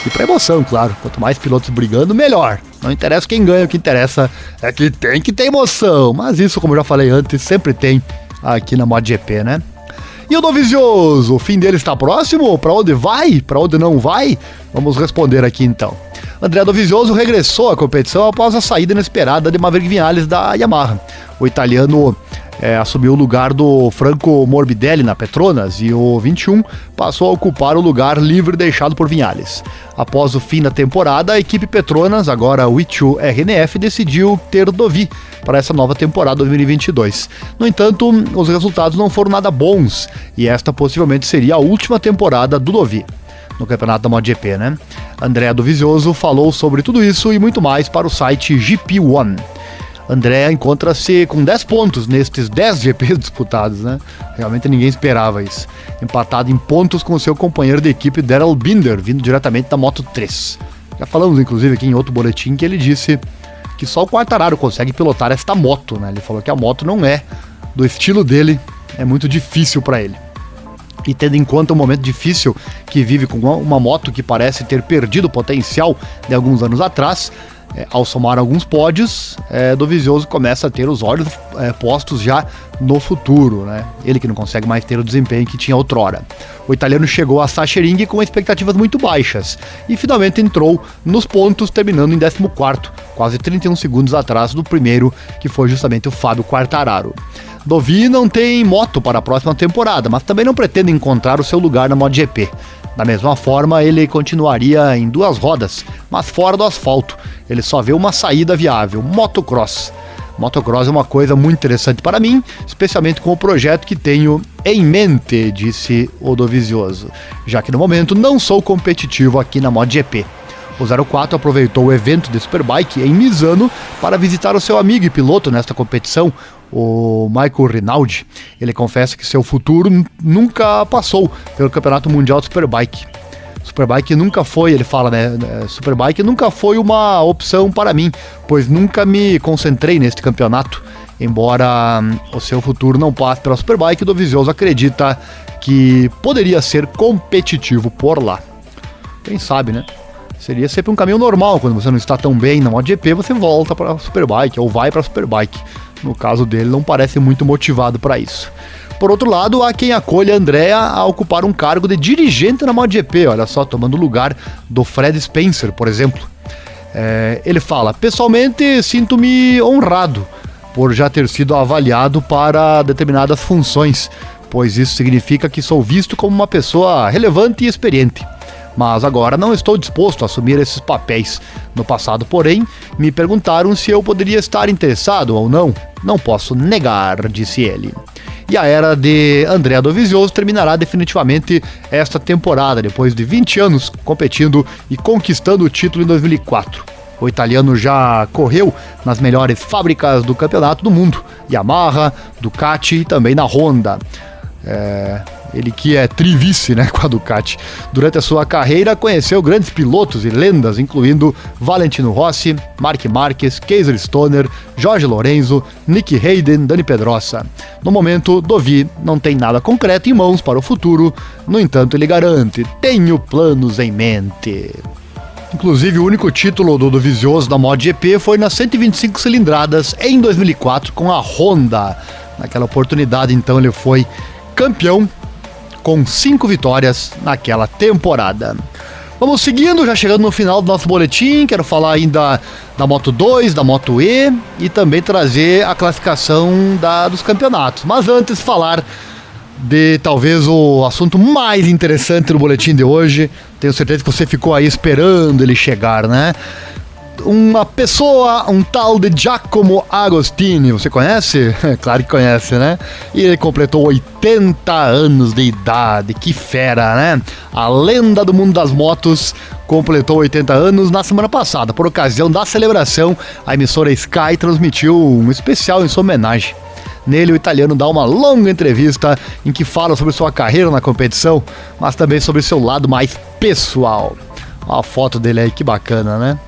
E para emoção, claro. Quanto mais pilotos brigando, melhor. Não interessa quem ganha, o que interessa é que tem que ter emoção. Mas isso, como eu já falei antes, sempre tem aqui na MotoGP, né? E o Dovizioso, o fim dele está próximo? Para onde vai? Para onde não vai? Vamos responder aqui então. Andrea Dovizioso regressou à competição após a saída inesperada de Maverick Viñales da Yamaha. O italiano assumiu o lugar do Franco Morbidelli na Petronas e o 21 passou a ocupar o lugar livre deixado por Viñales. Após o fim da temporada, a equipe Petronas, agora o Ituzu RNF, decidiu ter Dovi para essa nova temporada 2022. No entanto, os resultados não foram nada bons e esta possivelmente seria a última temporada do Dovi no campeonato da MotoGP, né? Andrea Dovizioso falou sobre tudo isso e muito mais para o site GP1. Andrea encontra-se com 10 pontos nestes 10 GPs disputados, né? Realmente ninguém esperava isso. Empatado em pontos com o seu companheiro de equipe Daryl Binder, vindo diretamente da Moto3. Já falamos, inclusive, aqui em outro boletim que ele disse que só o Quartararo consegue pilotar esta moto, né? Ele falou que a moto não é do estilo dele, é muito difícil para ele. E tendo em conta o momento difícil que vive com uma moto que parece ter perdido o potencial de alguns anos atrás, ao somar alguns pódios, Dovizioso começa a ter os olhos postos já no futuro, né? Ele que não consegue mais ter o desempenho que tinha outrora. O italiano chegou a Sachsenring com expectativas muito baixas e finalmente entrou nos pontos, terminando em 14º, quase 31 segundos atrás do primeiro, que foi justamente o Fábio Quartararo. Dovi não tem moto para a próxima temporada, mas também não pretende encontrar o seu lugar na MotoGP. Da mesma forma, ele continuaria em 2 rodas, mas fora do asfalto. Ele só vê uma saída viável, motocross. Motocross é uma coisa muito interessante para mim, especialmente com o projeto que tenho em mente, disse o Dovizioso, já que no momento não sou competitivo aqui na MotoGP. O 04 aproveitou o evento de Superbike em Misano para visitar o seu amigo e piloto nesta competição, o Michael Rinaldi. Ele confessa que seu futuro nunca passou pelo Campeonato Mundial de Superbike. Superbike nunca foi, ele fala, né? Superbike nunca foi uma opção para mim, pois nunca me concentrei neste campeonato. Embora o seu futuro não passe pela Superbike, o Dovizioso acredita que poderia ser competitivo por lá. Quem sabe, né? Seria sempre um caminho normal, quando você não está tão bem na MotoGP, você volta para a Superbike ou vai para a Superbike. No caso dele, não parece muito motivado para isso. Por outro lado, há quem acolha Andrea a ocupar um cargo de dirigente na MotoGP, olha só, tomando o lugar do Fred Spencer, por exemplo. Ele fala: pessoalmente, sinto-me honrado por já ter sido avaliado para determinadas funções, pois isso significa que sou visto como uma pessoa relevante e experiente. Mas agora não estou disposto a assumir esses papéis. No passado, porém, me perguntaram se eu poderia estar interessado ou não. Não posso negar, disse ele. E a era de Andrea Dovizioso terminará definitivamente esta temporada, depois de 20 anos competindo e conquistando o título em 2004. O italiano já correu nas melhores fábricas do campeonato do mundo, Yamaha, Ducati e também na Honda. Ele que é trivice, né, com a Ducati. Durante a sua carreira conheceu grandes pilotos e lendas, incluindo Valentino Rossi, Marc Marquez, Kaiser Stoner, Jorge Lorenzo, Nick Hayden, Dani Pedrosa. No momento, Dovi não tem nada concreto em mãos para o futuro, no entanto ele garante: tenho planos em mente. Inclusive, o único título do Dovizioso da MotoGP foi nas 125 cilindradas em 2004 com a Honda. Naquela oportunidade, então, ele foi campeão com 5 vitórias naquela temporada. Vamos seguindo, já chegando no final do nosso boletim. Quero falar ainda da Moto 2, da Moto E e também trazer a classificação dos campeonatos. Mas antes, falar de talvez o assunto mais interessante do boletim de hoje. Tenho certeza que você ficou aí esperando ele chegar, né? Uma pessoa, um tal de Giacomo Agostini, você conhece? Claro que conhece, né? E ele completou 80 anos de idade, que fera, né? A lenda do mundo das motos completou 80 anos na semana passada. Por ocasião da celebração, a emissora Sky transmitiu um especial em sua homenagem. Nele, o italiano dá uma longa entrevista em que fala sobre sua carreira na competição, mas também sobre seu lado mais pessoal. Olha a foto dele aí, que bacana, né?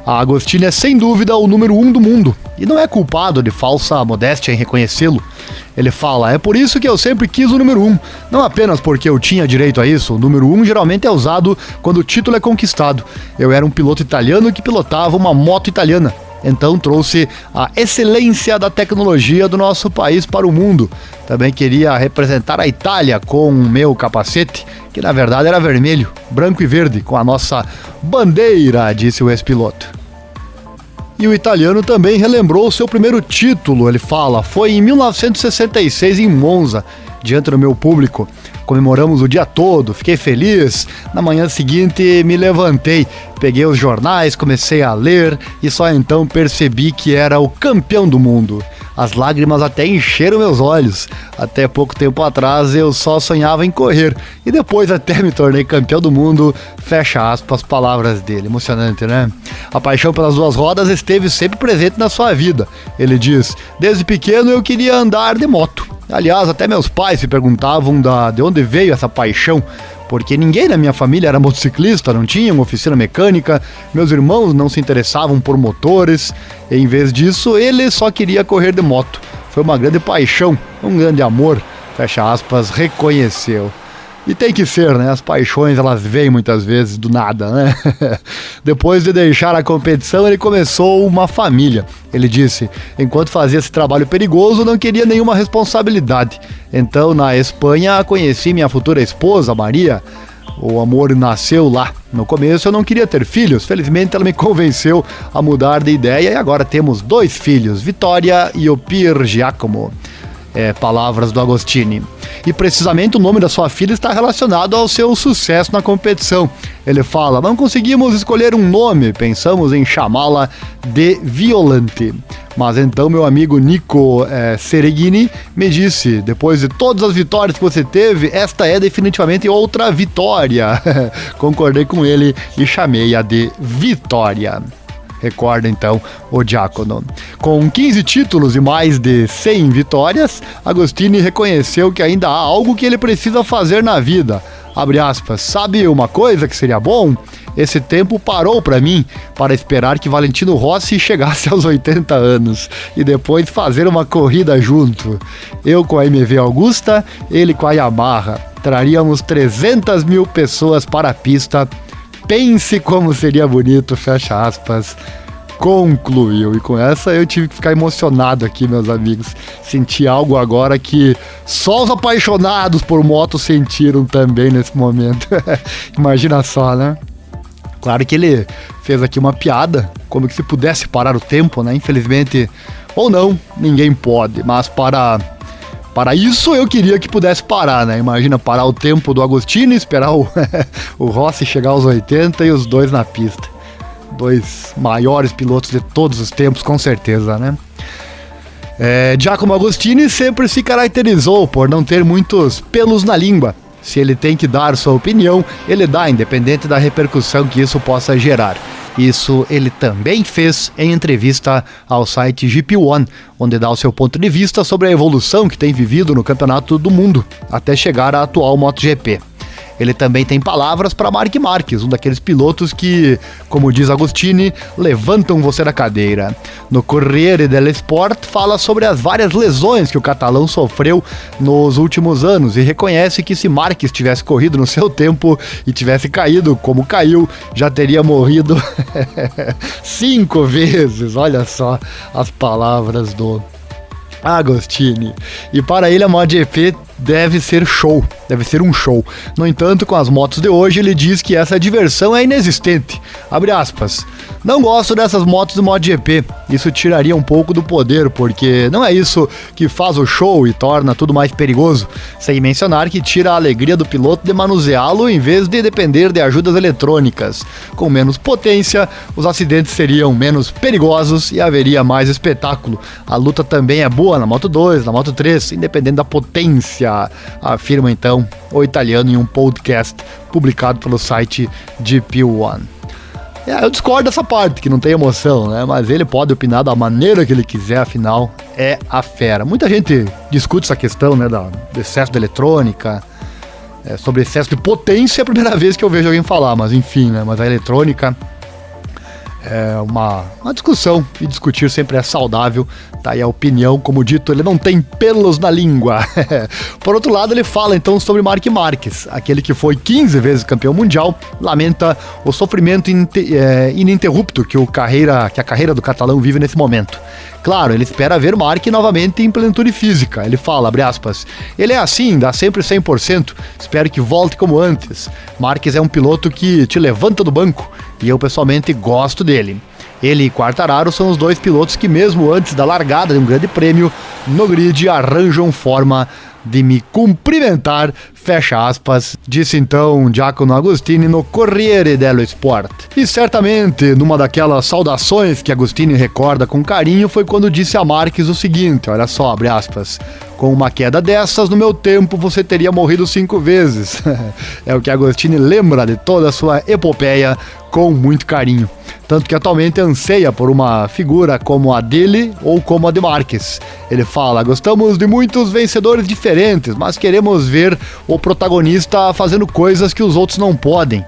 A Agostini é sem dúvida o número 1 do mundo e não é culpado de falsa modéstia em reconhecê-lo. Ele fala: é por isso que eu sempre quis o número 1, não apenas porque eu tinha direito a isso. O número 1 geralmente é usado quando o título é conquistado. Eu era um piloto italiano que pilotava uma moto italiana, então trouxe a excelência da tecnologia do nosso país para o mundo. Também queria representar a Itália com o meu capacete, que na verdade era vermelho, branco e verde, com a nossa bandeira, disse o ex-piloto. E o italiano também relembrou seu primeiro título. Ele fala: foi em 1966 em Monza, diante do meu público. Comemoramos o dia todo, fiquei feliz. Na manhã seguinte me levantei, peguei os jornais, comecei a ler e só então percebi que era o campeão do mundo. As lágrimas até encheram meus olhos. Até pouco tempo atrás eu só sonhava em correr e depois até me tornei campeão do mundo. Fecha aspas, palavras dele. Emocionante, né? A paixão pelas duas rodas esteve sempre presente na sua vida. Ele diz: desde pequeno eu queria andar de moto. Aliás, até meus pais se perguntavam de onde veio essa paixão, porque ninguém na minha família era motociclista, não tinha uma oficina mecânica, meus irmãos não se interessavam por motores, e em vez disso, ele só queria correr de moto. Foi uma grande paixão, um grande amor, fecha aspas, reconheceu. E tem que ser, né? As paixões, elas vêm muitas vezes do nada, né? Depois de deixar a competição, ele começou uma família. Ele disse: enquanto fazia esse trabalho perigoso, não queria nenhuma responsabilidade. Então, na Espanha, conheci minha futura esposa, Maria. O amor nasceu lá. No começo, eu não queria ter filhos. Felizmente, ela me convenceu a mudar de ideia e agora temos 2 filhos, Vitória e o Pier Giacomo. Palavras do Agostini. E precisamente o nome da sua filha está relacionado ao seu sucesso na competição. Ele fala: não conseguimos escolher um nome, pensamos em chamá-la de Violante. Mas então meu amigo Nico Sereghini me disse: depois de todas as vitórias que você teve, esta é definitivamente outra vitória. Concordei com ele e chamei-a de Vitória. Recorda então o Diácono. Com 15 títulos e mais de 100 vitórias, Agostini reconheceu que ainda há algo que ele precisa fazer na vida. Abre aspas, sabe uma coisa que seria bom? Esse tempo parou para mim, para esperar que Valentino Rossi chegasse aos 80 anos e depois fazer uma corrida junto. Eu com a MV Augusta, ele com a Yamaha. Traríamos 300 mil pessoas para a pista. Pense como seria bonito, fecha aspas, concluiu. E com essa eu tive que ficar emocionado aqui, meus amigos. Senti algo agora que só os apaixonados por moto sentiram também nesse momento. Imagina só, né? Claro que ele fez aqui uma piada, como que se pudesse parar o tempo, né? Infelizmente, ou não, ninguém pode, mas para isso eu queria que pudesse parar, né? Imagina parar o tempo do Agostini, esperar o Rossi chegar aos 80 e os 2 na pista. 2 maiores pilotos de todos os tempos, com certeza, né? Giacomo Agostini sempre se caracterizou por não ter muitos pelos na língua. Se ele tem que dar sua opinião, ele dá, independente da repercussão que isso possa gerar. Isso ele também fez em entrevista ao site GP1, onde dá o seu ponto de vista sobre a evolução que tem vivido no Campeonato do Mundo, até chegar à atual MotoGP. Ele também tem palavras para Marc Marquez, um daqueles pilotos que, como diz Agostini, levantam você da cadeira. No Corriere dello Sport fala sobre as várias lesões que o catalão sofreu nos últimos anos e reconhece que se Marquez tivesse corrido no seu tempo e tivesse caído como caiu, já teria morrido 5 vezes. Olha só as palavras do Agostini. E para ele a MotoGP deve ser um show. No entanto, com as motos de hoje, ele diz que essa diversão é inexistente. Abre aspas. Não gosto dessas motos do MotoGP. Isso tiraria um pouco do poder, porque não é isso que faz o show e torna tudo mais perigoso. Sem mencionar que tira a alegria do piloto de manuseá-lo em vez de depender de ajudas eletrônicas. Com menos potência, os acidentes seriam menos perigosos e haveria mais espetáculo. A luta também é boa na Moto 2, na Moto 3, independente da potência, afirma então o italiano em um podcast publicado pelo site GP1. Eu discordo dessa parte, que não tem emoção, né? Mas ele pode opinar da maneira que ele quiser, afinal, é a fera. Muita gente discute essa questão, né, do excesso de eletrônica, sobre excesso de potência, é a primeira vez que eu vejo alguém falar, mas enfim, né? Mas a eletrônica é uma discussão, e discutir sempre é saudável. Tá aí a opinião, como dito, ele não tem pelos na língua. Por outro lado, ele fala então sobre Marc Marquez, aquele que foi 15 vezes campeão mundial, lamenta o sofrimento ininterrupto que a carreira do catalão vive nesse momento. Claro, ele espera ver Marc novamente em plenitude física. Ele fala, abre aspas, ele é assim, dá sempre 100%, espero que volte como antes. Marquez é um piloto que te levanta do banco, e eu pessoalmente gosto dele. Ele e Quartararo são os 2 pilotos que mesmo antes da largada de um grande prêmio, no grid arranjam forma de me cumprimentar, fecha aspas, disse então Giacomo Agostini no Corriere dello Sport. E certamente, numa daquelas saudações que Agostini recorda com carinho, foi quando disse a Marques o seguinte, olha só, abre aspas, com uma queda dessas, no meu tempo você teria morrido 5 vezes. É o que Agostini lembra de toda a sua epopeia com muito carinho. Tanto que atualmente anseia por uma figura como a dele ou como a de Marques. Ele fala, gostamos de muitos vencedores diferentes, mas queremos ver o protagonista fazendo coisas que os outros não podem.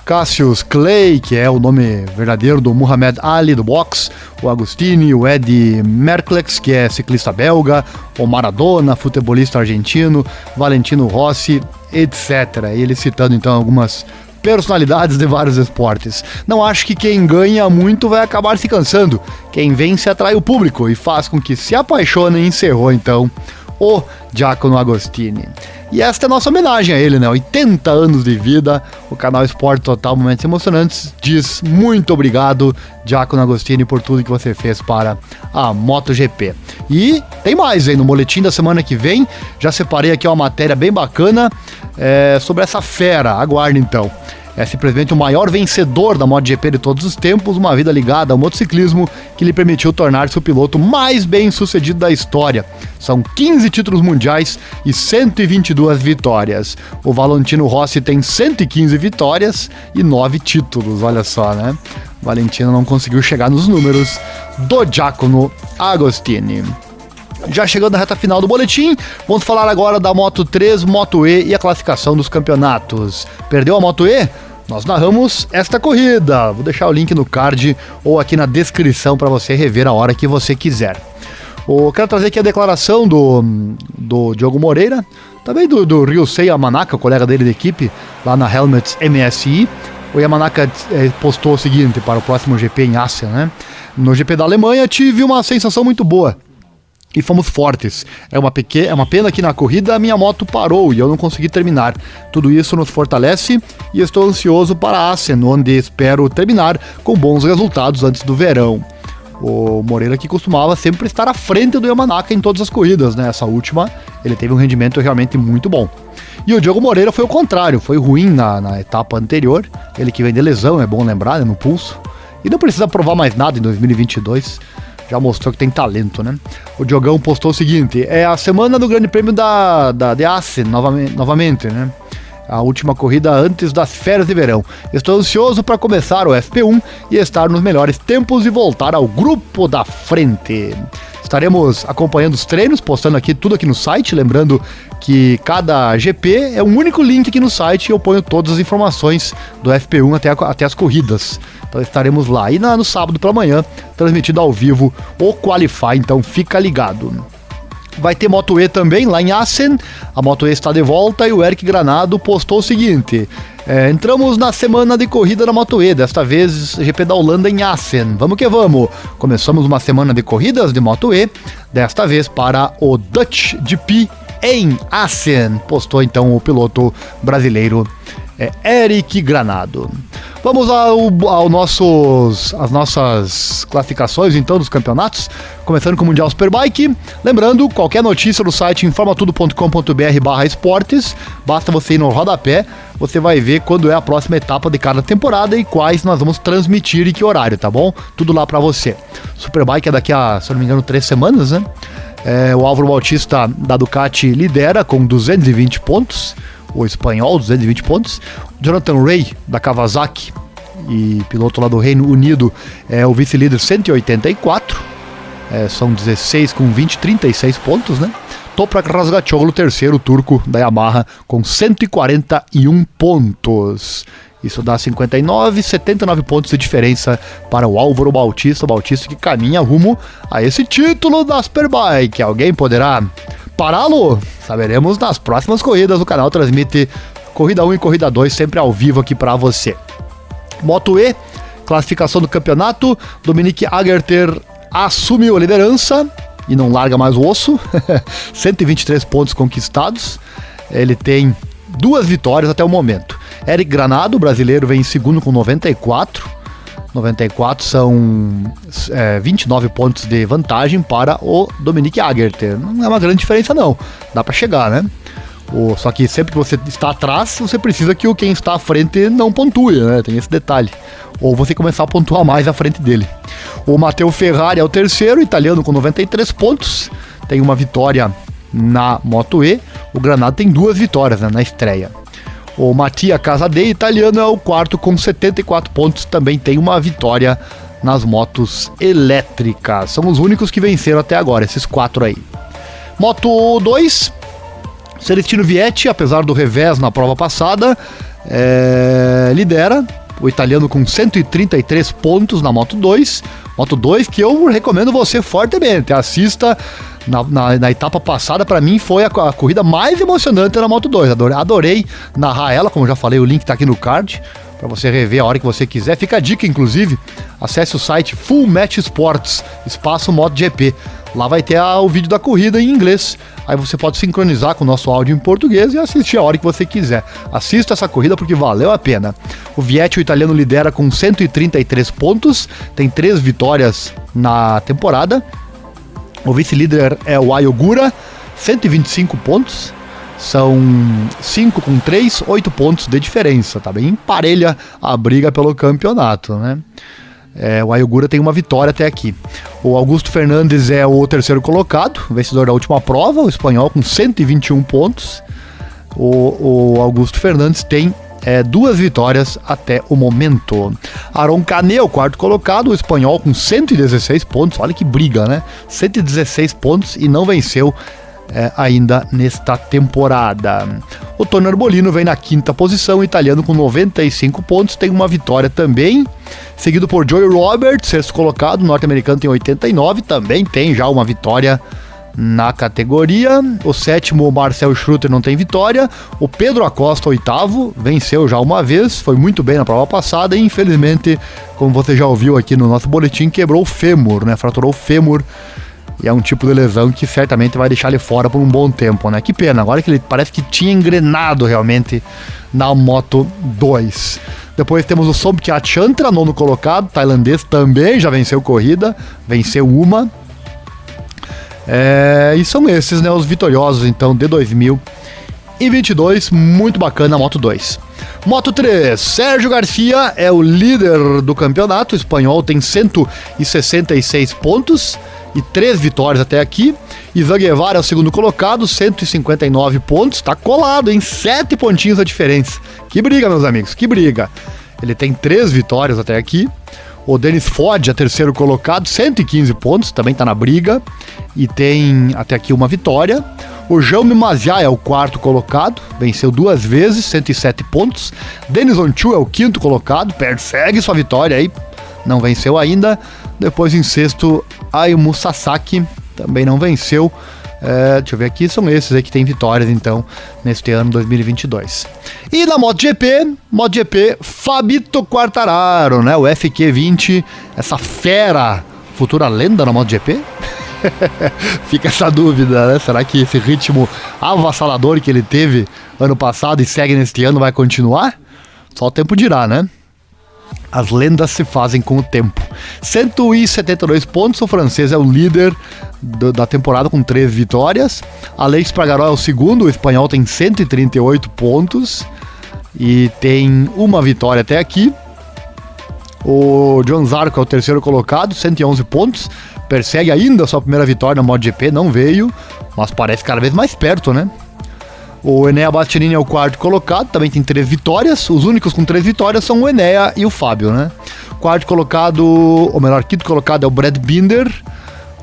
Cassius Clay, que é o nome verdadeiro do Muhammad Ali do boxe, o Agostini, o Eddie Merckx, que é ciclista belga, o Maradona, futebolista argentino, Valentino Rossi, etc. Ele citando então algumas personalidades de vários esportes. Não acho que quem ganha muito vai acabar se cansando. Quem vence atrai o público e faz com que se apaixonem, encerrou então o Giacomo Agostini. E esta é a nossa homenagem a ele, né? 80 anos de vida, o canal Esporte Total Momentos Emocionantes diz muito obrigado, Giacomo Agostini, por tudo que você fez para a MotoGP. E tem mais aí no boletim da semana que vem, já separei aqui uma matéria bem bacana sobre essa fera, aguarde então. É simplesmente o maior vencedor da MotoGP de todos os tempos, uma vida ligada ao motociclismo que lhe permitiu tornar-se o piloto mais bem sucedido da história. São 15 títulos mundiais e 122 vitórias. O Valentino Rossi tem 115 vitórias e 9 títulos, olha só, né? O Valentino não conseguiu chegar nos números do Giacomo Agostini. Já chegando na reta final do boletim, vamos falar agora da Moto 3, Moto E e a classificação dos campeonatos. Perdeu a Moto E? Nós narramos esta corrida. Vou deixar o link no card ou aqui na descrição para você rever a hora que você quiser. Quero trazer aqui a declaração do Diogo Moreira, também do Ryusei Yamanaka, o colega dele de equipe, lá na Helmets MSI. O Yamanaka postou o seguinte para o próximo GP em Assen, né? No GP da Alemanha tive uma sensação muito boa. E fomos fortes. É uma pena que na corrida a minha moto parou e eu não consegui terminar. Tudo isso nos fortalece e estou ansioso para Assen, onde espero terminar com bons resultados antes do verão. O Moreira que costumava sempre estar à frente do Yamanaka em todas as corridas, né? Essa última ele teve um rendimento realmente muito bom. E o Diogo Moreira foi o contrário, foi ruim na etapa anterior. Ele que vem de lesão, é bom lembrar, né? No pulso. E não precisa provar mais nada em 2022. Já mostrou que tem talento, né? O Diogão postou o seguinte, é a semana do Grande Prêmio de Assen, novamente, né? A última corrida antes das férias de verão. Estou ansioso para começar o FP1 e estar nos melhores tempos e voltar ao grupo da frente. Estaremos acompanhando os treinos, postando aqui tudo aqui no site, lembrando que cada GP é um único link aqui no site e eu ponho todas as informações do FP1 até as corridas. Então estaremos lá. E no sábado pela manhã, transmitido ao vivo o Qualify, então fica ligado. Vai ter Moto E também lá em Assen, a Moto E está de volta e o Eric Granado postou o seguinte, entramos na semana de corrida da Moto E, desta vez GP da Holanda em Assen, vamos que vamos, começamos uma semana de corridas de Moto E, desta vez para o Dutch GP em Assen, postou então o piloto brasileiro Eric Granado. Vamos às nossas classificações então dos campeonatos, começando com o Mundial Superbike. Lembrando, qualquer notícia no site informatudo.com.br/esportes, basta você ir no rodapé, você vai ver quando é a próxima etapa de cada temporada e quais nós vamos transmitir e que horário, tá bom? Tudo lá pra você. Superbike é daqui a, se eu não me engano, 3 semanas, né? O Álvaro Bautista da Ducati lidera com 220 pontos, o espanhol, 220 pontos. Jonathan Rea, da Kawasaki, e piloto lá do Reino Unido, é o vice-líder, 184. São 16 com 20, 36 pontos, né? Toprak Razgatlioglu, terceiro, turco da Yamaha, com 141 pontos. Isso dá 59, 79 pontos de diferença para o Álvaro Bautista. O Bautista que caminha rumo a esse título da Superbike. Alguém poderá pará-lo? Saberemos nas próximas corridas. O canal transmite Corrida 1 e Corrida 2 sempre ao vivo aqui para você. Moto E, classificação do campeonato. Dominique Agerter assumiu a liderança e não larga mais o osso. 123 pontos conquistados. Ele tem 2 vitórias até o momento. Eric Granado, brasileiro, vem em segundo com 94. 94 são 29 pontos de vantagem para o Dominique Aegerter. Não é uma grande diferença não, dá para chegar, né? Só que sempre que você está atrás, você precisa que quem está à frente não pontue, né? Tem esse detalhe. Ou você começar a pontuar mais à frente dele. O Matteo Ferrari é o terceiro, italiano com 93 pontos. Tem uma vitória na Moto E. O Granado tem 2 vitórias, né, na estreia. O Mattia Casadei, italiano, é o quarto com 74 pontos. Também tem uma vitória nas motos elétricas. São os únicos que venceram até agora, esses 4 aí. Moto 2... Celestino Vietti, apesar do revés na prova passada, lidera. O italiano com 133 pontos na Moto 2. Moto 2 que eu recomendo você fortemente. Assista na etapa passada, para mim foi a corrida mais emocionante na Moto 2. Adorei narrar ela, como já falei, o link tá aqui no card, para você rever a hora que você quiser. Fica a dica, inclusive, acesse o site Full Match Sports, espaço MotoGP. Lá vai ter o vídeo da corrida em inglês. Aí você pode sincronizar com o nosso áudio em português e assistir a hora que você quiser. Assista essa corrida porque valeu a pena. O Vietti, o italiano, lidera com 133 pontos. Tem 3 vitórias na temporada. O vice-líder é o Ayogura, 125 pontos. São 5 com 3, 8 pontos de diferença. Tá bem parelha a briga pelo campeonato, né? O Ayogura tem uma vitória até aqui. O Augusto Fernandes é o terceiro colocado, vencedor da última prova, o espanhol com 121 pontos. O Augusto Fernandes tem 2 vitórias até o momento. Aron Canet é o quarto colocado, o espanhol com 116 pontos. Olha que briga, né? 116 pontos e não venceu ainda nesta temporada. O Tony Arbolino vem na quinta posição, italiano com 95 pontos, tem uma vitória também, seguido por Joey Roberts, sexto colocado, norte-americano tem 89, também tem já uma vitória na categoria. O sétimo, Marcel Schruter, não tem vitória. O Pedro Acosta, oitavo, venceu já uma vez, foi muito bem na prova passada e infelizmente, como você já ouviu aqui no nosso boletim, quebrou o fêmur, né? Fraturou o fêmur. E é um tipo de lesão que certamente vai deixar ele fora por um bom tempo, né? Que pena, agora que ele parece que tinha engrenado realmente na Moto 2. Depois temos o Somkhat Chantra, nono colocado, tailandês, também já venceu corrida, venceu uma. E são esses, né, os vitoriosos, então, de 2022, muito bacana a Moto 2. Moto 3, Sérgio Garcia é o líder do campeonato, o espanhol tem 166 pontos e 3 vitórias até aqui. Ivan Guevara é o segundo colocado, 159 pontos, tá colado, em 7 pontinhos a diferença. Que briga, meus amigos, que briga. Ele tem 3 vitórias até aqui. O Denis Ford é terceiro colocado, 115 pontos, também tá na briga e tem até aqui uma vitória. O Jaume Maziá é o quarto colocado, venceu 2 vezes, 107 pontos. Denis Onchu é o quinto colocado, persegue sua vitória aí, não venceu ainda. Depois em sexto, Ayumu Sasaki, também não venceu. Deixa eu ver aqui, são esses aí que tem vitórias então neste ano 2022. E na MotoGP, Fabito Quartararo, né? O FQ20, essa fera, futura lenda na MotoGP. Fica essa dúvida, né? Será que esse ritmo avassalador que ele teve ano passado e segue neste ano vai continuar? Só o tempo dirá, né? As lendas se fazem com o tempo. 172 pontos, o francês é o líder da temporada com 3 vitórias. Alex Espargaró é o segundo, o espanhol tem 138 pontos e tem uma vitória até aqui. O Joan Zarco é o terceiro colocado, 111 pontos, persegue ainda a sua primeira vitória na MotoGP, não veio, mas parece cada vez mais perto, né? O Enea Bastianini é o quarto colocado, também tem 3 vitórias. Os únicos com 3 vitórias são o Enea e o Fábio, né? Quarto colocado, ou melhor, quinto colocado é o Brad Binder.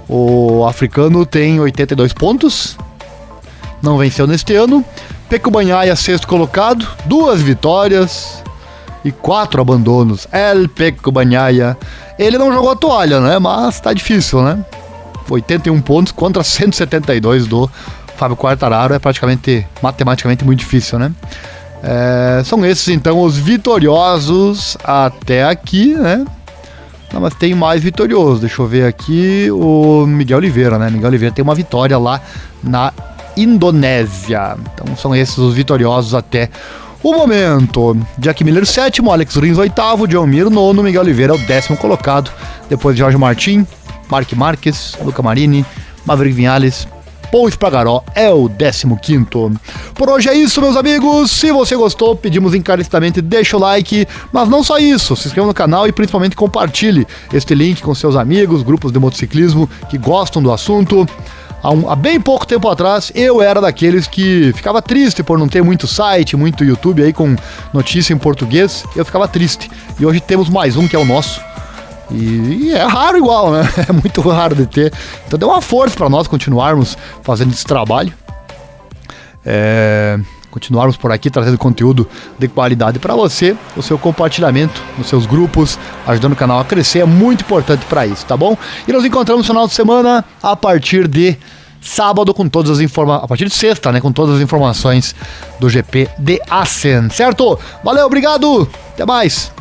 O africano tem 82 pontos, não venceu neste ano. Pecco Bagnaia, sexto colocado, 2 vitórias e 4 abandonos. El Pecco Bagnaia, ele não jogou a toalha, né? Mas tá difícil, né? 81 pontos contra 172 do Fábio Quartararo, é praticamente, matematicamente, muito difícil, né? São esses, então, os vitoriosos até aqui, né? Não, mas tem mais vitorioso, deixa eu ver aqui, o Miguel Oliveira, né? Miguel Oliveira tem uma vitória lá na Indonésia. Então, são esses os vitoriosos até O momento: Jack Miller, sétimo, Alex Rins, oitavo, John Mir, nono, Miguel Oliveira é o 10º colocado, depois Jorge Martin, Mark Marques, Luca Marini, Maverick Vinales, Paul Espargaró é o 15º. Por hoje é isso, meus amigos. Se você gostou, pedimos encarecidamente, deixa o like, mas não só isso, se inscreva no canal e principalmente compartilhe este link com seus amigos, grupos de motociclismo que gostam do assunto. Há bem pouco tempo atrás, eu era daqueles que ficava triste por não ter muito site, muito YouTube aí com notícia em português. Eu ficava triste. E hoje temos mais um que é o nosso. E é raro igual, né? É muito raro de ter. Então deu uma força para nós continuarmos fazendo esse trabalho. Continuarmos por aqui trazendo conteúdo de qualidade para você. O seu compartilhamento nos seus grupos, ajudando o canal a crescer, é muito importante para isso, tá bom? E nos encontramos no final de semana a partir de sábado com todas as informações, a partir de sexta, né, com todas as informações do GP de Assen, certo? Valeu, obrigado, até mais!